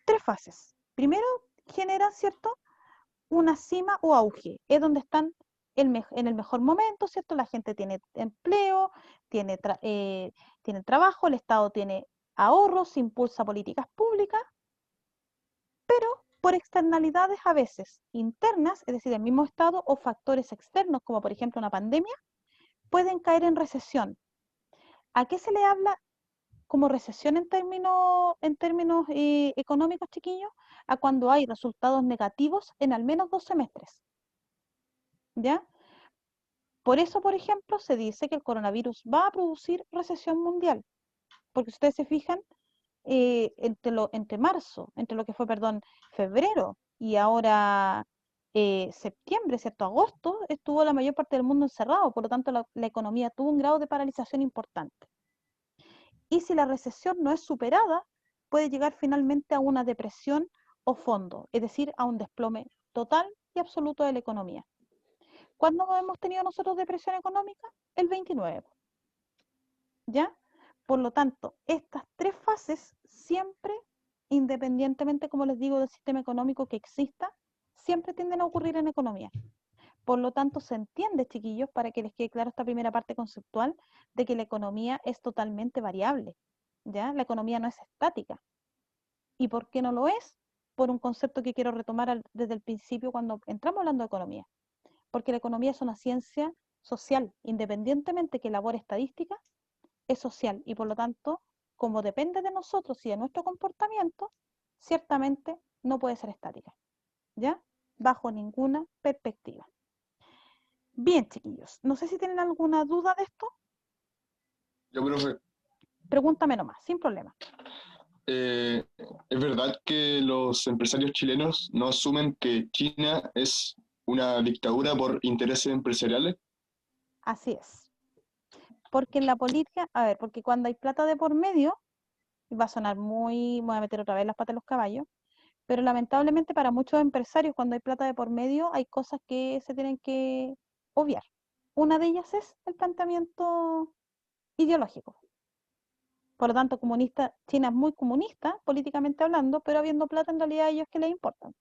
tres fases. Primero, generan, ¿cierto?, una cima o auge, es donde están en el mejor momento, ¿cierto? La gente tiene empleo, tiene trabajo, el Estado tiene ahorros, impulsa políticas públicas, pero por externalidades a veces internas, es decir, el mismo Estado o factores externos, como por ejemplo una pandemia, pueden caer en recesión. ¿A qué se le habla como recesión en términos económicos, chiquillos? A cuando hay resultados negativos en al menos 2 semestres, ¿ya? Por eso, por ejemplo, se dice que el coronavirus va a producir recesión mundial, porque si ustedes se fijan, entre marzo, entre lo que fue, perdón, febrero y ahora septiembre, ¿cierto? Agosto, estuvo la mayor parte del mundo encerrado, por lo tanto la economía tuvo un grado de paralización importante. Y si la recesión no es superada, puede llegar finalmente a una depresión o fondo, es decir, a un desplome total y absoluto de la economía. ¿Cuándo hemos tenido nosotros depresión económica? El 29, ¿ya? Por lo tanto, estas tres fases siempre, independientemente, como les digo, del sistema económico que exista, siempre tienden a ocurrir en economía. Por lo tanto, se entiende, chiquillos, para que les quede claro esta primera parte conceptual, de que la economía es totalmente variable, ¿ya? La economía no es estática. ¿Y por qué no lo es? Por un concepto que quiero retomar desde el principio cuando entramos hablando de economía. Porque la economía es una ciencia social, independientemente que elabore estadísticas, es social y por lo tanto, como depende de nosotros y de nuestro comportamiento, ciertamente no puede ser estática, ¿ya? Bajo ninguna perspectiva. Bien, chiquillos, no sé si tienen alguna duda de esto, Yo, profe, pregúntame nomás, sin problema. ¿es verdad que los empresarios chilenos no asumen que China es una dictadura por intereses empresariales? Así es. Porque en la política, a ver, porque cuando hay plata de por medio, y va a sonar me voy a meter otra vez las patas de los caballos, pero lamentablemente para muchos empresarios cuando hay plata de por medio hay cosas que se tienen que obviar. Una de ellas es el planteamiento ideológico. Por lo tanto, China es muy comunista, políticamente hablando, pero habiendo plata en realidad a ellos que les importan.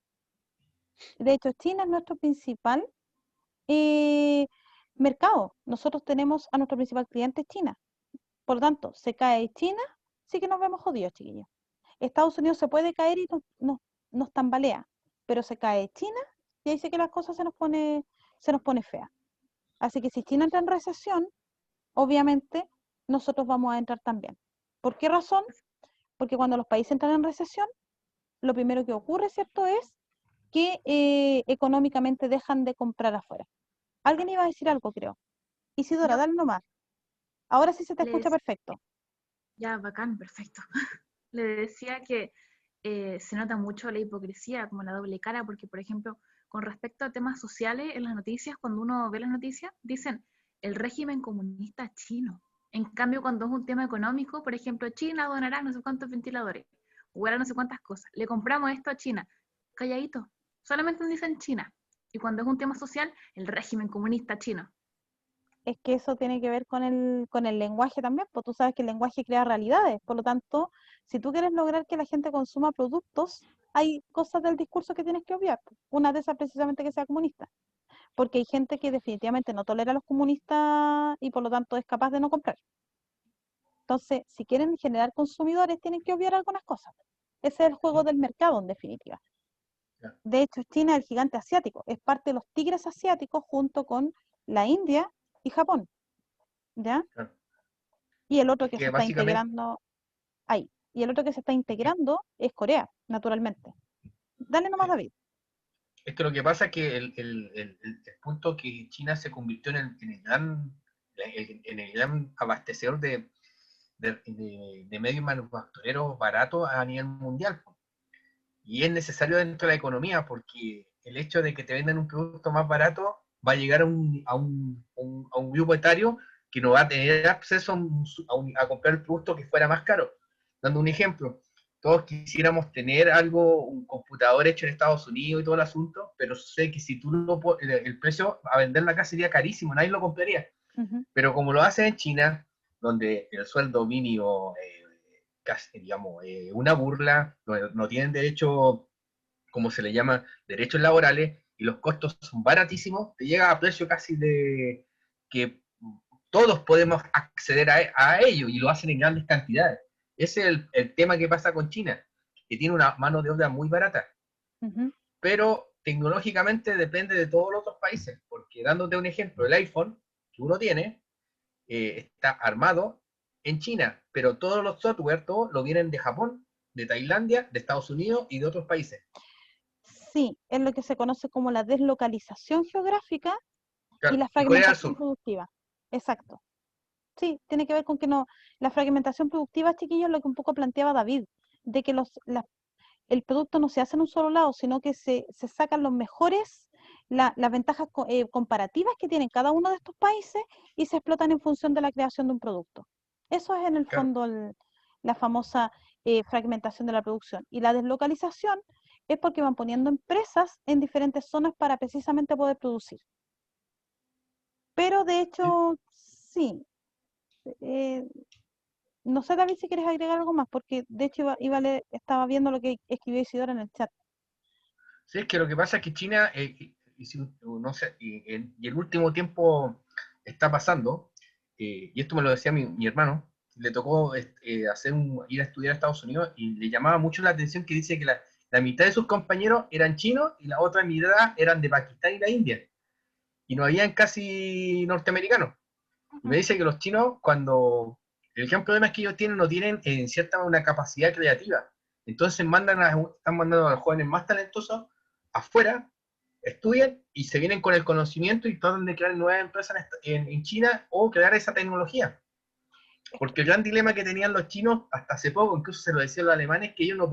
De hecho, China es nuestro principal mercado. Nosotros tenemos a nuestro principal cliente China. Por lo tanto, se cae China, sí que nos vemos jodidos, chiquillos. Estados Unidos se puede caer y nos tambalea, pero se cae China y ahí sí que las cosas se nos pone fea. Así que si China entra en recesión, obviamente nosotros vamos a entrar también. ¿Por qué razón? porque cuando los países entran en recesión, lo primero que ocurre, ¿cierto?, es que económicamente dejan de comprar afuera. Alguien iba a decir algo, creo. Isidora, Yo dale nomás. Ahora sí se te le escucha decía, perfecto. ya, bacán, perfecto. Le decía que se nota mucho la hipocresía, como la doble cara, porque, por ejemplo, con respecto a temas sociales, en las noticias, cuando uno ve las noticias, dicen el régimen comunista chino. En cambio, cuando es un tema económico, por ejemplo, China donará no sé cuántos ventiladores, o hará no sé cuántas cosas. Le compramos esto a China. Calladito. Solamente dicen China. Y cuando es un tema social, el régimen comunista chino. Es que eso tiene que ver con el lenguaje también, pues tú sabes que el lenguaje crea realidades, por lo tanto, si tú quieres lograr que la gente consuma productos, hay cosas del discurso que tienes que obviar, pues. Una de esas precisamente que sea comunista, porque hay gente que definitivamente no tolera a los comunistas y por lo tanto es capaz de no comprar. Entonces, si quieren generar consumidores, tienen que obviar algunas cosas. Ese es el juego del mercado, en definitiva. Ya, De hecho, China es el gigante asiático, es parte de los tigres asiáticos junto con la India y Japón, ¿ya? claro. Y el otro Es que se que está básicamente, integrando ahí. Y el otro que se está integrando es Corea, naturalmente. Dale nomás, sí. David. Es que lo que pasa es que el punto que China se convirtió en el gran abastecedor de medios manufactureros baratos a nivel mundial, po. Y es necesario dentro de la economía porque el hecho de que te vendan un producto más barato va a llegar a un grupo etario que no va a tener acceso a comprar el producto que fuera más caro. Dando un ejemplo, todos quisiéramos tener algo, un computador hecho en Estados Unidos y todo el asunto, pero sé que si tú no el precio a venderlo acá sería carísimo, nadie lo compraría. Ujú. Pero como lo hacen en China, donde el sueldo mínimo, casi, digamos, una burla, no tienen derecho, como se le llama, derechos laborales, y los costos son baratísimos, te llega a precio casi de que todos podemos acceder a ello, y lo hacen en grandes cantidades. Ese es el tema que pasa con China, que tiene una mano de obra muy barata, Ujú. pero tecnológicamente depende de todos los otros países, porque dándote un ejemplo, el iPhone que uno tiene, está armado en China, pero todos los software, todos lo vienen de Japón, de Tailandia, de Estados Unidos y de otros países. Sí, es lo que se conoce como la deslocalización geográfica y Claro, la y Corea del fragmentación Sur. productiva. Exacto. Sí, tiene que ver con que no, la fragmentación productiva, chiquillos, es lo que un poco planteaba David, de que el producto no se hace en un solo lado, sino que se sacan los mejores, las ventajas comparativas que tienen cada uno de estos países y se explotan en función de la creación de un producto. Eso es en el Claro. fondo la famosa fragmentación de la producción. Y la deslocalización es porque van poniendo empresas en diferentes zonas para precisamente poder producir. Pero de hecho, sí. eh, no sé, David, si quieres agregar algo más, porque de hecho estaba viendo lo que escribió Isidora en el chat. Sí, es que lo que pasa es que China, no sé, y el último tiempo está pasando, y esto me lo decía mi hermano, le tocó ir a estudiar a Estados Unidos y le llamaba mucho la atención que dice que la mitad de sus compañeros eran chinos y la otra mitad eran de Pakistán y la India, y no habían casi norteamericanos. Y me dice que los chinos, el gran problema es que ellos no tienen en cierta una capacidad creativa. Entonces están mandando a los jóvenes más talentosos afuera, estudian y se vienen con el conocimiento y tratan de crear nuevas empresas en China o crear esa tecnología. Porque el gran dilema que tenían los chinos hasta hace poco, incluso se lo decían los alemanes, que ellos no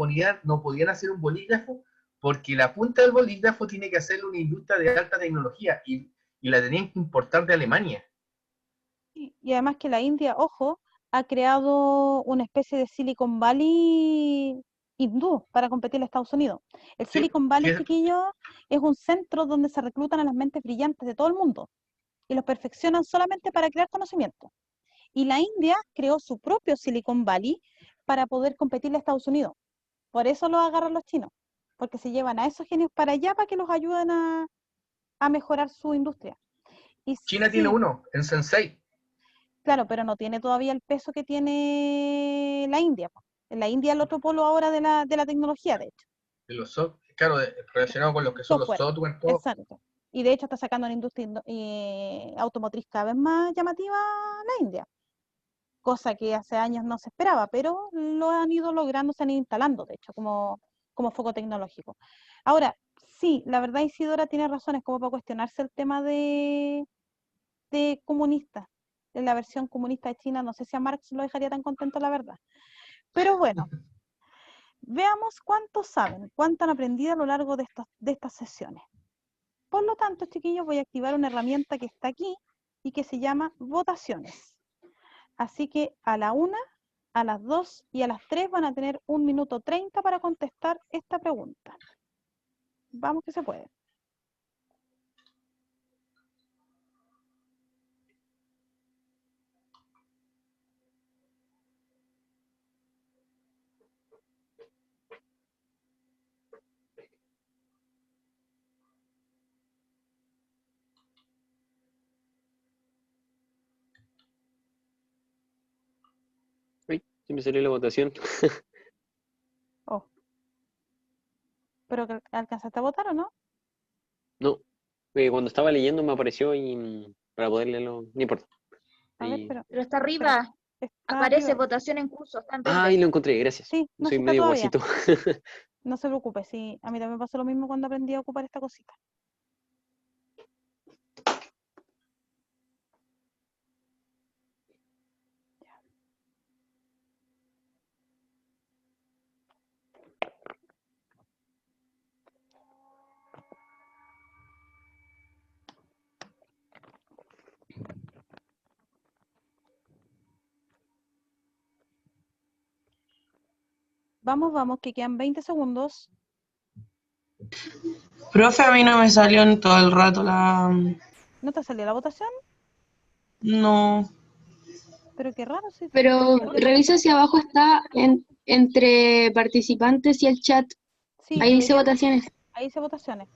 podían hacer un bolígrafo porque la punta del bolígrafo tiene que hacerlo una industria de alta tecnología y la tenían que importar de Alemania. Y además que la India, ojo, ha creado una especie de Silicon Valley hindú para competir en Estados Unidos. El Sí, Silicon Valley, chiquillo, es un centro donde se reclutan a las mentes brillantes de todo el mundo y los perfeccionan solamente para crear conocimiento. Y la India creó su propio Silicon Valley para poder competir en Estados Unidos. Por eso lo agarran los chinos, porque se llevan a esos genios para allá para que los ayuden a mejorar su industria. Y China tiene sí, uno, en Sensei. claro, pero no tiene todavía el peso que tiene la India, po. En la India es el otro polo ahora de la tecnología, de hecho. Claro, relacionado con lo que son los Software, software, todo. exacto. Y de hecho está sacando una industria automotriz cada vez más llamativa la India. cosa que hace años no se esperaba, pero lo han ido logrando, se han ido instalando, de hecho, como foco tecnológico. Ahora, sí, la verdad Isidora tiene razones como para cuestionarse el tema de comunista, de la versión comunista de China. No sé si a Marx lo dejaría tan contento, la verdad. Pero bueno, veamos cuánto saben, cuánto han aprendido a lo largo de estas sesiones. Por lo tanto, chiquillos, voy a activar una herramienta que está aquí y que se llama votaciones. Así que a la 1, a las 2 y a las 3 van a tener 1 minuto 30 para contestar esta pregunta. Vamos que se puede. Uy, se me salió la votación. Oh. ¿Pero que alcanzaste a votar o no? No, cuando estaba leyendo me apareció y para poder leerlo, no importa. A ver, Ahí. Pero está arriba. Está Aparece arriba. votación en curso. Está en verde. Ahí lo encontré, gracias. Sí, no, Soy sí está medio todavía. guasito. No se preocupe, sí, a mí también me pasó lo mismo cuando aprendí a ocupar esta cosita. Vamos, vamos, que quedan 20 segundos. Profe, a mí no me salió en todo el rato la... ¿No te salió la votación? No. Pero qué raro, sí. Pero revisa si abajo está entre participantes y el chat. Sí, Ahí dice votaciones. ahí dice votaciones.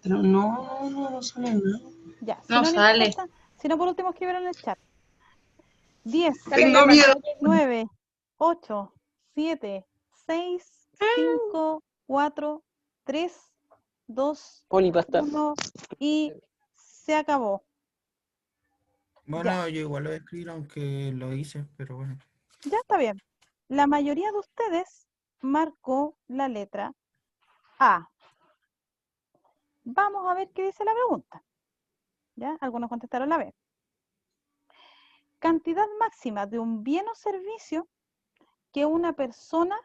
Pero no sale nada. Ya, si No sale. importa, si no, por último escribieron en el chat. 10, Tengo miedo. 9, 8, 7, 6, 5, 4, 3, 2, Poli, basta. 1 y se acabó. Bueno, yo igual lo voy a escribir, aunque lo hice, pero bueno. Ya está bien. La mayoría de ustedes marcó la letra A. Vamos a ver qué dice la pregunta. ¿Ya? Algunos contestaron la B. Cantidad máxima de un bien o servicio que una persona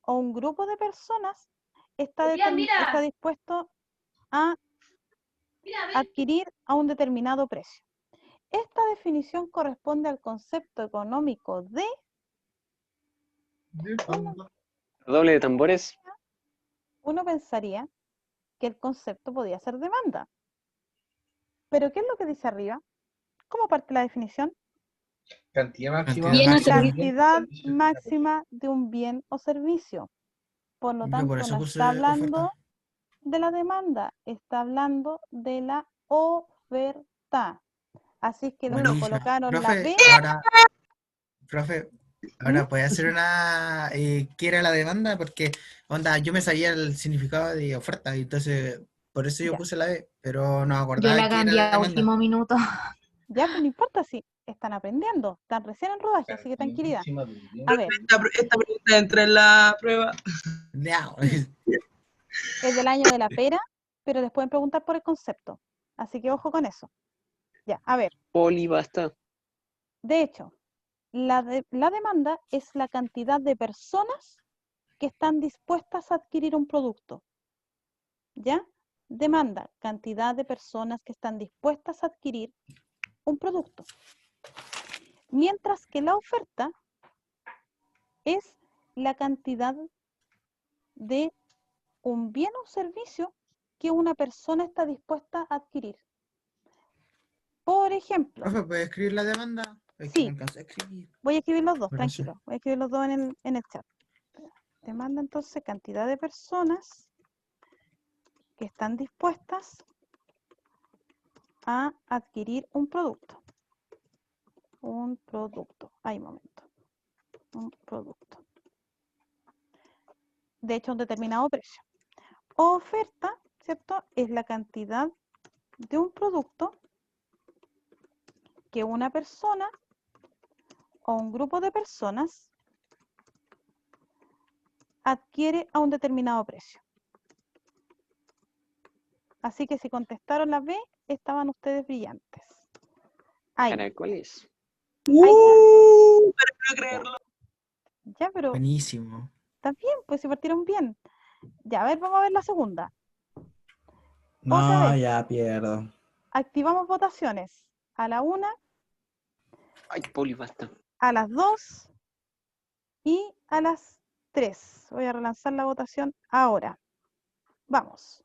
o un grupo de personas está dispuesto a adquirir a un determinado precio. Esta definición corresponde al concepto económico de... Doble de tambores. Uno pensaría que el concepto podía ser demanda. Pero ¿qué es lo que dice arriba? ¿Cómo parte la definición? Cantidad máxima. Cantidad máxima de un bien o servicio. Por lo tanto, por eso no puse está hablando oferta. de la demanda, está hablando de la oferta. Así que los que Buenísimo. colocaron la Profe, B, ahora puede hacer una ¿qué era la demanda? Porque onda, yo me sabía el significado de oferta, y entonces por eso yo Ya. puse la B, pero no me Yo acordaba la que era cambié la a demanda. último minuto. ya, pues no importa si están aprendiendo, están recién en rodaje, así que tranquilidad. A ver, Esta pregunta entra en la prueba. No. es del año de la pera, pero les pueden preguntar por el concepto. Así que ojo con eso. Ya, a ver. Poli, basta. De hecho, la demanda es la cantidad de personas que están dispuestas a adquirir un producto. ¿Ya? Demanda, cantidad de personas que están dispuestas a adquirir un producto. Mientras que la oferta es la cantidad de un bien o servicio que una persona está dispuesta a adquirir. Por ejemplo, Profe, ¿puede escribir la demanda? Es que sí, no alcancé a escribir. voy a escribir los dos, Por tranquilo. eso. Voy a escribir los dos en el chat. Demanda entonces cantidad de personas que están dispuestas a adquirir un producto. Un producto. Ay, momento. Un producto. De hecho, un determinado precio. Oferta, ¿cierto? Es la cantidad de un producto que una persona o un grupo de personas adquiere a un determinado precio. Así que si contestaron la B, estaban ustedes brillantes. Ahí. Caracoles. Ahí está. Pero no creerlo. Ya, pero Buenísimo. está bien, pues si partieron bien. Ya, a ver, vamos a ver la segunda. Otra No, vez. ya pierdo. Activamos votaciones a la 1, Ay, Poli, basta. a las 2 y a las 3. Voy a relanzar la votación ahora. Vamos.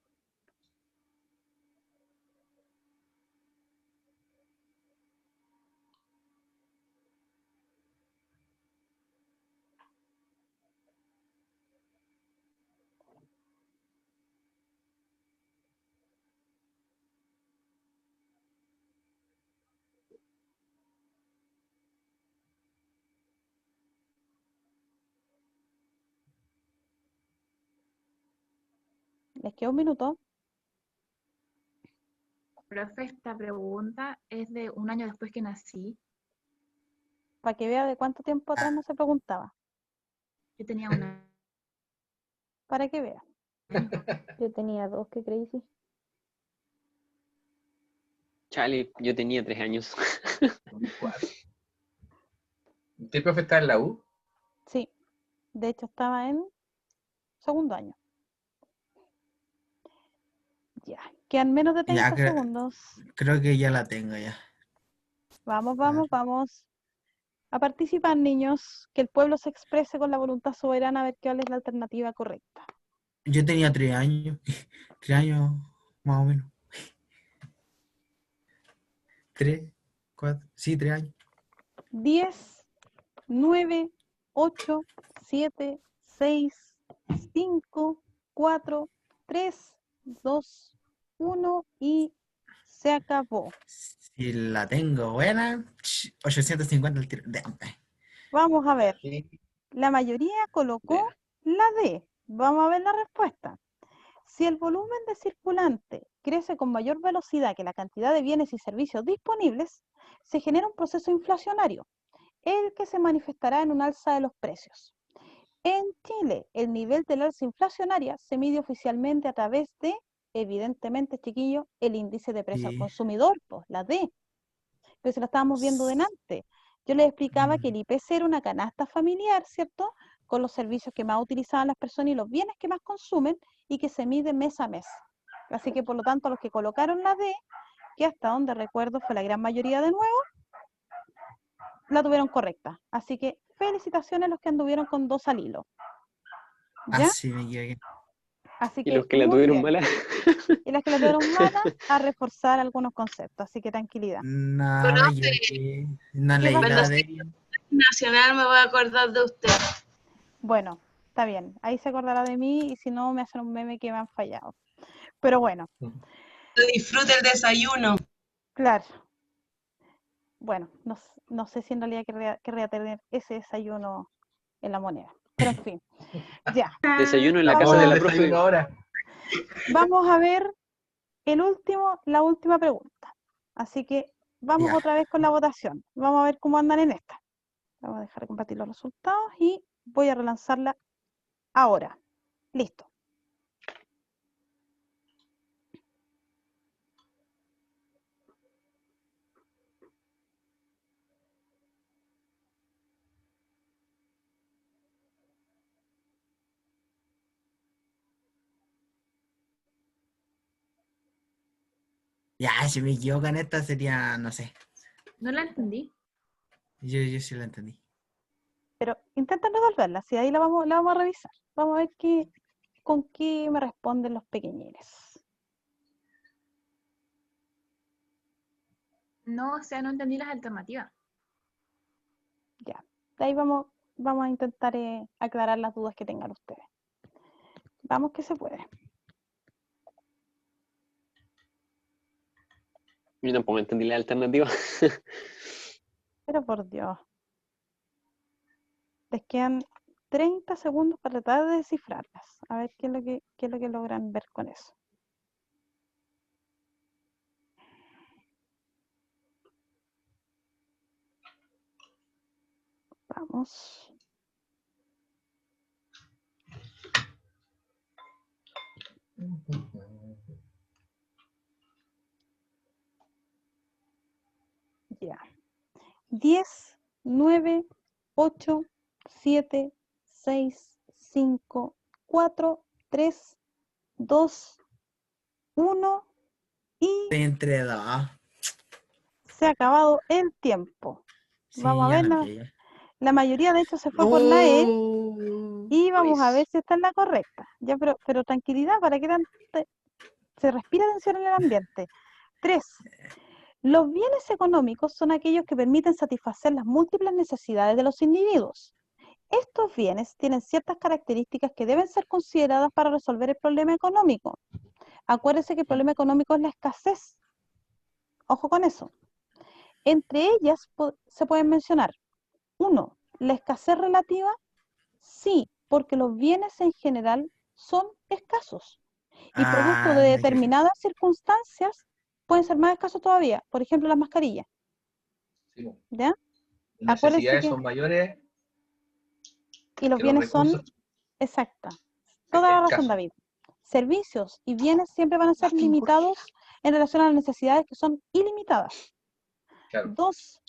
Les queda un minuto. Profe, esta pregunta es de un año después que nací. Para que vea de cuánto tiempo atrás no se preguntaba. Yo tenía una. Para que vea. Yo tenía 2, qué crazy. Chale, yo tenía 3 años. ¿Usted, profe, está en la U? Sí. De hecho, estaba en segundo año. Ya. Quedan menos de 30 Ya, segundos. creo que ya la tengo ya. Vamos, vamos, vamos. A participar, niños. Que el pueblo se exprese con la voluntad soberana a ver cuál es la alternativa correcta. Yo tenía 3 años. 3 años más o menos. 3, 4, sí, 3 años. 10, 9, 8, 7, 6, 5, 4, 3, 2, 1 y se acabó. Si la tengo buena, 850 al tiro. Vamos a ver. La mayoría colocó la D. Vamos a ver la respuesta. Si el volumen de circulante crece con mayor velocidad que la cantidad de bienes y servicios disponibles, se genera un proceso inflacionario, el que se manifestará en un alza de los precios. En Chile, el nivel del alza inflacionaria se mide oficialmente a través de, evidentemente, chiquillo, el índice de precio al consumidor, pues, la D. Pero se lo estábamos viendo delante. Yo les explicaba que el IPC era una canasta familiar, ¿cierto? Con los servicios que más utilizaban las personas y los bienes que más consumen y que se mide mes a mes. Así que, por lo tanto, los que colocaron la D, que hasta donde recuerdo fue la gran mayoría de nuevo, la tuvieron correcta. Así que felicitaciones a los que anduvieron con 2 al hilo. ¿Ya? Así me equivoqué. Así Y que los que la muy tuvieron bien. mala. Y las que la tuvieron mala, a reforzar algunos conceptos. Así que tranquilidad. No, me equivoqué. No ¿Qué leí pasó? la de Nacional me voy a acordar de usted. Bueno, está bien. Ahí se acordará de mí y si no, me hacen un meme que me han fallado. Pero bueno, Disfrute el desayuno. claro. Bueno, no sé si en realidad querría tener ese desayuno en La Moneda. Pero en fin, ya. Desayuno en la Vamos casa de a- la profe. Vamos a ver la última pregunta. Así que vamos Ya. otra vez con la votación. Vamos a ver cómo andan en esta. Vamos a dejar de compartir los resultados y voy a relanzarla ahora. Listo. Ya, si me equivoco en esta sería, no sé. No la entendí. Yo sí la entendí. Pero intentan resolverla, si ahí la vamos a revisar. Vamos a ver con qué me responden los pequeñines. No, o sea, no entendí las alternativas. Ya, de ahí vamos a intentar aclarar las dudas que tengan ustedes. Vamos que se puede. Yo tampoco entendí la alternativa. Pero por Dios. Les quedan 30 segundos para tratar de descifrarlas. A ver qué es lo que logran ver con eso. Veamos. Ya. 10, 9, 8, 7, 6, 5, 4, 3, 2, 1 y Entre dos. se ha acabado el tiempo. Sí, Vamos a ya ver, la pillé. la mayoría de hecho se fue por la E No. y vamos a ver Pues, si está en la correcta. Ya, pero tranquilidad, para que se respira tensión en el ambiente. 3. Los bienes económicos son aquellos que permiten satisfacer las múltiples necesidades de los individuos. Estos bienes tienen ciertas características que deben ser consideradas para resolver el problema económico. Acuérdense que el problema económico es la escasez. Ojo con eso. Entre ellas se pueden mencionar: 1. La escasez relativa. Sí, porque los bienes en general son escasos. Y producto de Ah, ya. determinadas circunstancias pueden ser más escasos todavía. Por ejemplo, las mascarillas. Sí, po. ¿Ya? Las Acuérdense necesidades que son mayores y los que los bienes son recursos exacta. Toda la razón, escasos. David. Servicios y bienes siempre van a ser limitados en relación a las necesidades que son ilimitadas. Claro. 2.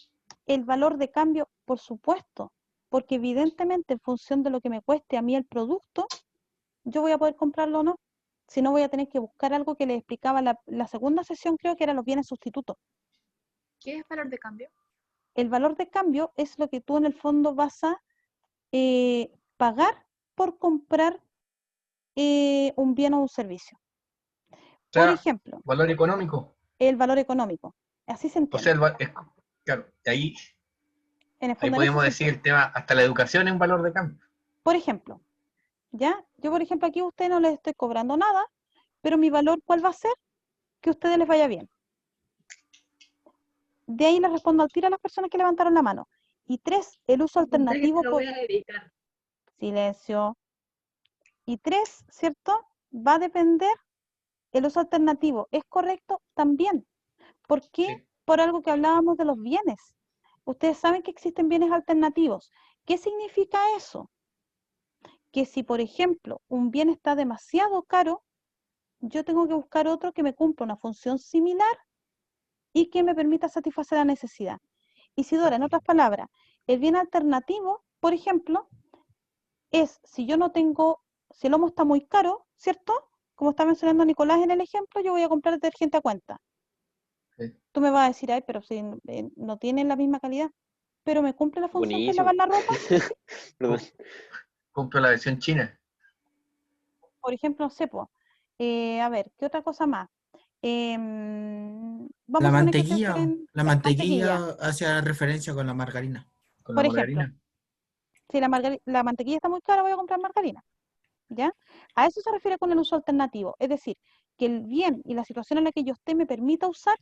El valor de cambio, por supuesto, porque evidentemente en función de lo que me cueste a mí el producto, yo voy a poder comprarlo o no. Si no, voy a tener que buscar algo que les explicaba la segunda sesión, creo que eran los bienes sustitutos. ¿Qué es valor de cambio? El valor de cambio es lo que tú en el fondo vas a pagar por comprar un bien o un servicio. O Por sea, ejemplo, valor económico. el valor económico. Así se O entiende. sea, claro, ahí En el fondo, en eso podemos se decir entiende. el tema, hasta la educación es un valor de cambio. Por ejemplo, ¿ya? Yo, por ejemplo, aquí a ustedes no les estoy cobrando nada, pero mi valor, ¿cuál va a ser? Que a ustedes les vaya bien. De ahí les respondo al tiro a las personas que levantaron la mano. Y 3, el uso alternativo por... Silencio. Y 3, ¿cierto? Va a depender, el uso alternativo es correcto también. ¿Por qué? Sí. Por algo que hablábamos de los bienes. Ustedes saben que existen bienes alternativos. ¿Qué significa eso? Que si, por ejemplo, un bien está demasiado caro, yo tengo que buscar otro que me cumpla una función similar y que me permita satisfacer la necesidad. Isidora, en otras palabras, el bien alternativo, por ejemplo, es si yo no tengo, si el lomo está muy caro, ¿cierto? Como está mencionando Nicolás en el ejemplo, yo voy a comprar detergente a cuenta. Sí. Tú me vas a decir, ay, pero si no tiene la misma calidad, pero me cumple la función que es buenísimo. lavar la ropa. Perdón. Compro la versión china. Por ejemplo, no sé, a ver, ¿qué otra cosa más? Vamos La a suponer que ustedes mantequilla. quieren La mantequilla hace referencia con la margarina. Con por la ejemplo, margarina. si la mantequilla está muy cara, voy a comprar margarina. ¿Ya? A eso se refiere con el uso alternativo. Es decir, que el bien y la situación en la que yo esté me permita usar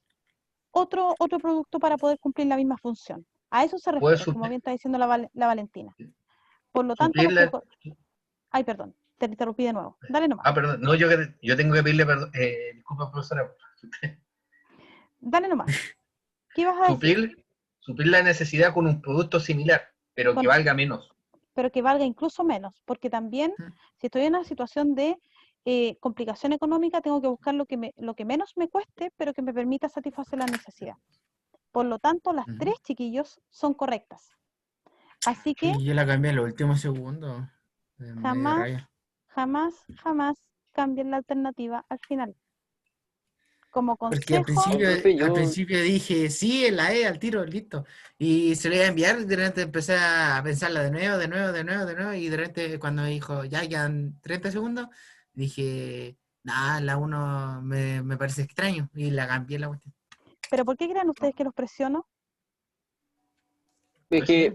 otro producto para poder cumplir la misma función. A eso se Puede refiere, como bien está diciendo la Valentina. Por lo tanto, suplir la... Ay, perdón, te interrumpí de nuevo. Dale nomás. Ah, perdón. No, yo tengo que pedirle perdón, disculpa, profesora. Dale nomás. ¿Qué ibas a decir? Suplir la necesidad con un producto similar, pero que valga menos. Pero que valga incluso menos, porque también si estoy en una situación de complicación económica, tengo que buscar lo que menos me cueste, pero que me permita satisfacer la necesidad. Por lo tanto, las 3, chiquillos, son correctas. Así que Y yo la cambié en los últimos segundos. jamás cambien la alternativa al final. Como Porque al consejo, principio dije, sí, en la E, al tiro, listo. Y se le iba a enviar, y de repente empecé a pensarla de nuevo, y de repente cuando me dijo, ya quedan 30 segundos, dije, nada, la 1 me parece extraño, y la cambié la cuestión. ¿pero por qué creen ustedes que los presiono? Es que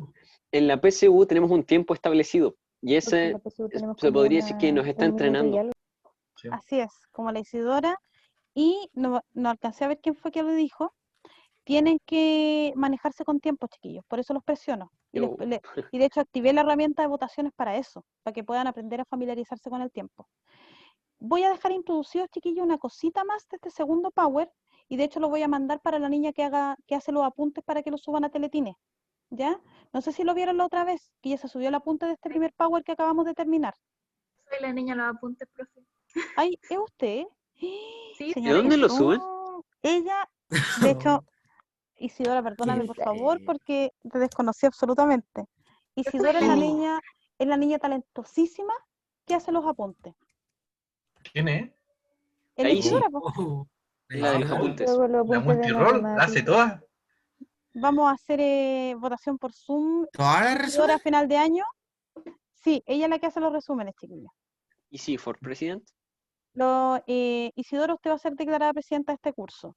en la PSU tenemos un tiempo establecido y ese se podría decir que nos está entrenando. Así es, como la Isidora, y no alcancé a ver quién fue que lo dijo, tienen que manejarse con tiempo, chiquillos, por eso los presiono. Y de hecho activé la herramienta de votaciones para eso, para que puedan aprender a familiarizarse con el tiempo. Voy a dejar introducidos, chiquillos, una cosita más de este segundo Power, y de hecho lo voy a mandar para la niña que hace los apuntes para que lo suban a Teletines. ¿ya? No sé si lo vieron la otra vez, que ya se subió el apunte de este primer Power que acabamos de terminar. Soy la niña, los apuntes, profe. Ay, ¿es usted? Sí, ¿De Señora dónde lo suben? Ella, de hecho, Isidora, perdóname por favor, porque te desconocí absolutamente. Isidora es la niña talentosísima que hace los apuntes. ¿Quién es? Es la Ahí sí, Isidora, po. la de los Ah, apuntes. Luego los La apuntes de multirol, la hace matemáticas. todas. Vamos a hacer votación por Zoom. ¿Todas las Isidora resumen? a final de año. Sí, ella es la que hace los resúmenes, chiquillos. ¿Y si for president? Isidora, usted va a ser declarada presidenta de este curso.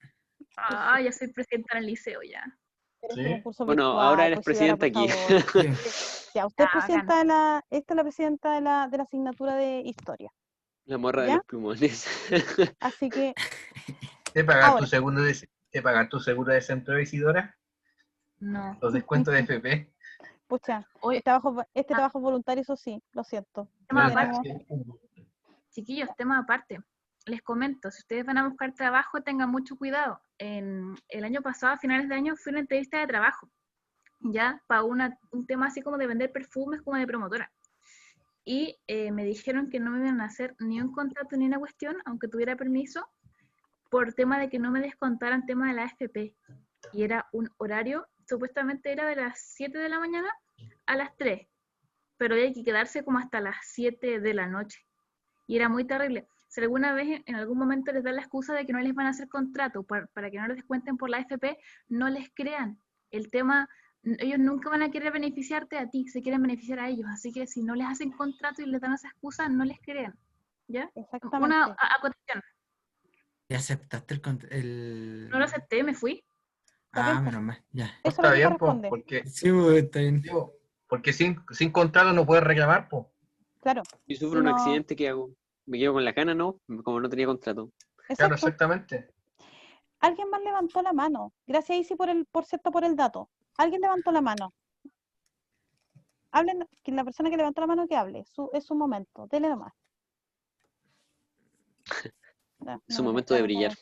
Ah, ya soy presidenta del liceo ya. Pero Sí. este es un curso Bueno, virtual, ahora eres pues Isidora, presidenta por aquí. favor. Ya, usted es Ah, presidenta bacán. esta es la presidenta de la asignatura de historia, La morra de ¿ya? los plumones. Así que, ¿Te pagas ahora, tu seguro de desempleo, Isidora? No. Los descuentos de FP. pucha, Oye, este trabajo es voluntario, eso sí, lo siento. tema No aparte, tenemos, chiquillos, tema aparte. Les comento, si ustedes van a buscar trabajo, tengan mucho cuidado. El año pasado, a finales de año, fui a una entrevista de trabajo, ya, para un tema así como de vender perfumes, como de promotora. Y me dijeron que no me iban a hacer ni un contrato ni una cuestión, aunque tuviera permiso, por tema de que no me descontaran tema de la AFP. Y era un horario, supuestamente era de las 7 de la mañana a las 3, pero hay que quedarse como hasta las 7 de la noche. Y era muy terrible. Si alguna vez, en algún momento les dan la excusa de que no les van a hacer contrato para que no les descuenten por la AFP, no les crean. El tema, ellos nunca van a querer beneficiarte a ti, se quieren beneficiar a ellos. Así que si no les hacen contrato y les dan esa excusa, no les crean. ¿Ya? exactamente. Una acotación. ¿Y aceptaste el... No lo acepté, me fui. Ah, menos mal, ya. Eso es Está lo que bien, po, corresponde. porque, Sí, pues, está bien. porque sin contrato no puedes reclamar, po. Claro. Si sufro un accidente, ¿qué hago? ¿Me quedo con la cana? No, como no tenía contrato. Claro, Exacto. exactamente. Alguien más levantó la mano. Gracias, Isi, por el dato. Alguien levantó la mano. Hablen, que la persona que levantó la mano que hable. Es su momento. Dele nomás. No, Es un no, momento de claro, brillar.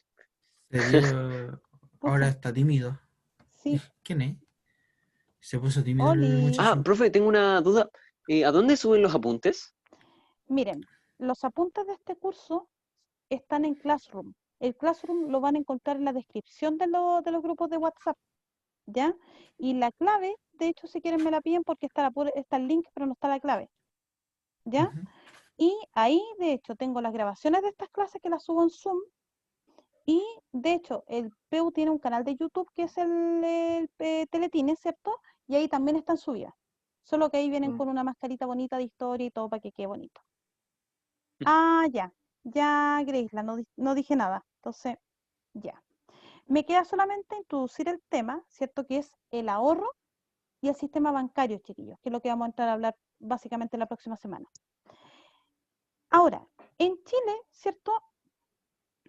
Se dio... Ahora está tímido. Sí. ¿Quién es? Se puso tímido el Oli. muchacho. Ah, profe, tengo una duda. ¿A dónde suben los apuntes? Miren, los apuntes de este curso están en Classroom. El Classroom lo van a encontrar en la descripción de los grupos de WhatsApp, ¿ya? Y la clave, de hecho, si quieren me la piden porque está el link, pero no está la clave, ¿ya? Y ahí, de hecho, tengo las grabaciones de estas clases que las subo en Zoom. Y, de hecho, el PEU tiene un canal de YouTube que es el Teletine, ¿cierto? Y ahí también están subidas. Solo que ahí vienen con una mascarita bonita de historia y todo para que quede bonito. Ah, ya, Grace, no dije nada. Entonces, ya. Me queda solamente introducir el tema, ¿cierto? Que es el ahorro y el sistema bancario, chiquillos, que es lo que vamos a entrar a hablar básicamente la próxima semana. Ahora, en Chile, ¿cierto?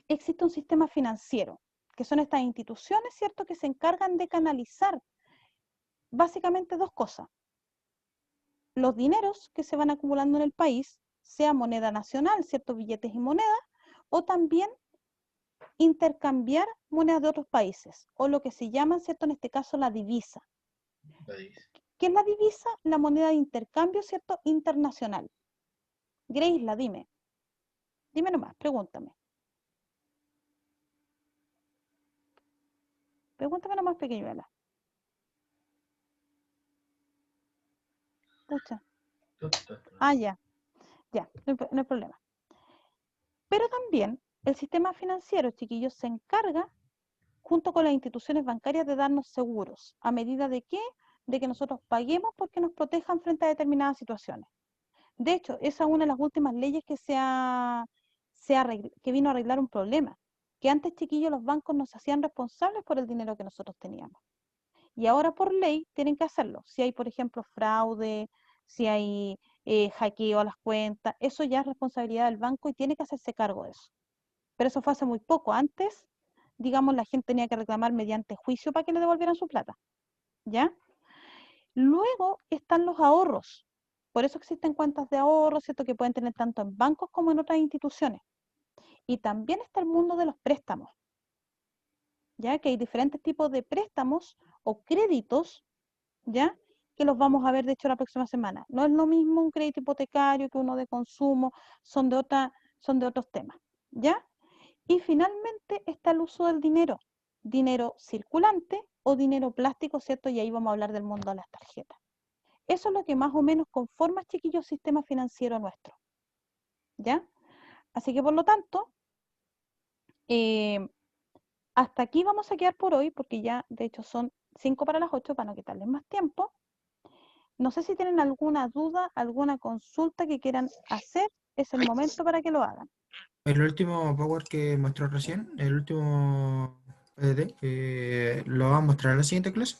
Existe un sistema financiero, que son estas instituciones, ¿cierto? Que se encargan de canalizar básicamente dos cosas. Los dineros que se van acumulando en el país, sea moneda nacional, ¿cierto? Billetes y monedas, o también intercambiar monedas de otros países, o lo que se llama, ¿cierto? En este caso, la divisa. ¿Qué es la divisa? La moneda de intercambio, ¿cierto? Internacional. Grace, dime. Dime nomás, pregúntame. Pregúntame nomás, pequeñuela. Pucha. Ah, ya, no hay problema. Pero también el sistema financiero, chiquillos, se encarga, junto con las instituciones bancarias, de darnos seguros. ¿A medida de qué? De que nosotros paguemos porque nos protejan frente a determinadas situaciones. De hecho, esa es una de las últimas leyes que que vino a arreglar un problema. Que antes, chiquillos, los bancos nos hacían responsables por el dinero que nosotros teníamos. Y ahora por ley tienen que hacerlo. Si hay, por ejemplo, fraude, si hay hackeo a las cuentas, eso ya es responsabilidad del banco y tiene que hacerse cargo de eso. Pero eso fue hace muy poco. Antes, digamos, la gente tenía que reclamar mediante juicio para que le devolvieran su plata. ¿Ya? Luego están los ahorros. Por eso existen cuentas de ahorro, ¿cierto? Que pueden tener tanto en bancos como en otras instituciones. Y también está el mundo de los préstamos. ¿Ya? Que hay diferentes tipos de préstamos o créditos ¿ya? Que los vamos a ver, de hecho, la próxima semana. No es lo mismo un crédito hipotecario que uno de consumo, son de otros temas, ¿ya? Y finalmente está el uso del dinero circulante o dinero plástico, ¿cierto? Y ahí vamos a hablar del mundo de las tarjetas. Eso es lo que más o menos conforma, chiquillos, el sistema financiero nuestro, ¿ya? Así que, por lo tanto, hasta aquí vamos a quedar por hoy, porque ya, de hecho, son 5 para las 8, para no quitarles más tiempo. No sé si tienen alguna duda, alguna consulta que quieran hacer, es el momento para que lo hagan. El último Power que mostró recién, el último PDD, ¿lo va a mostrar en la siguiente clase?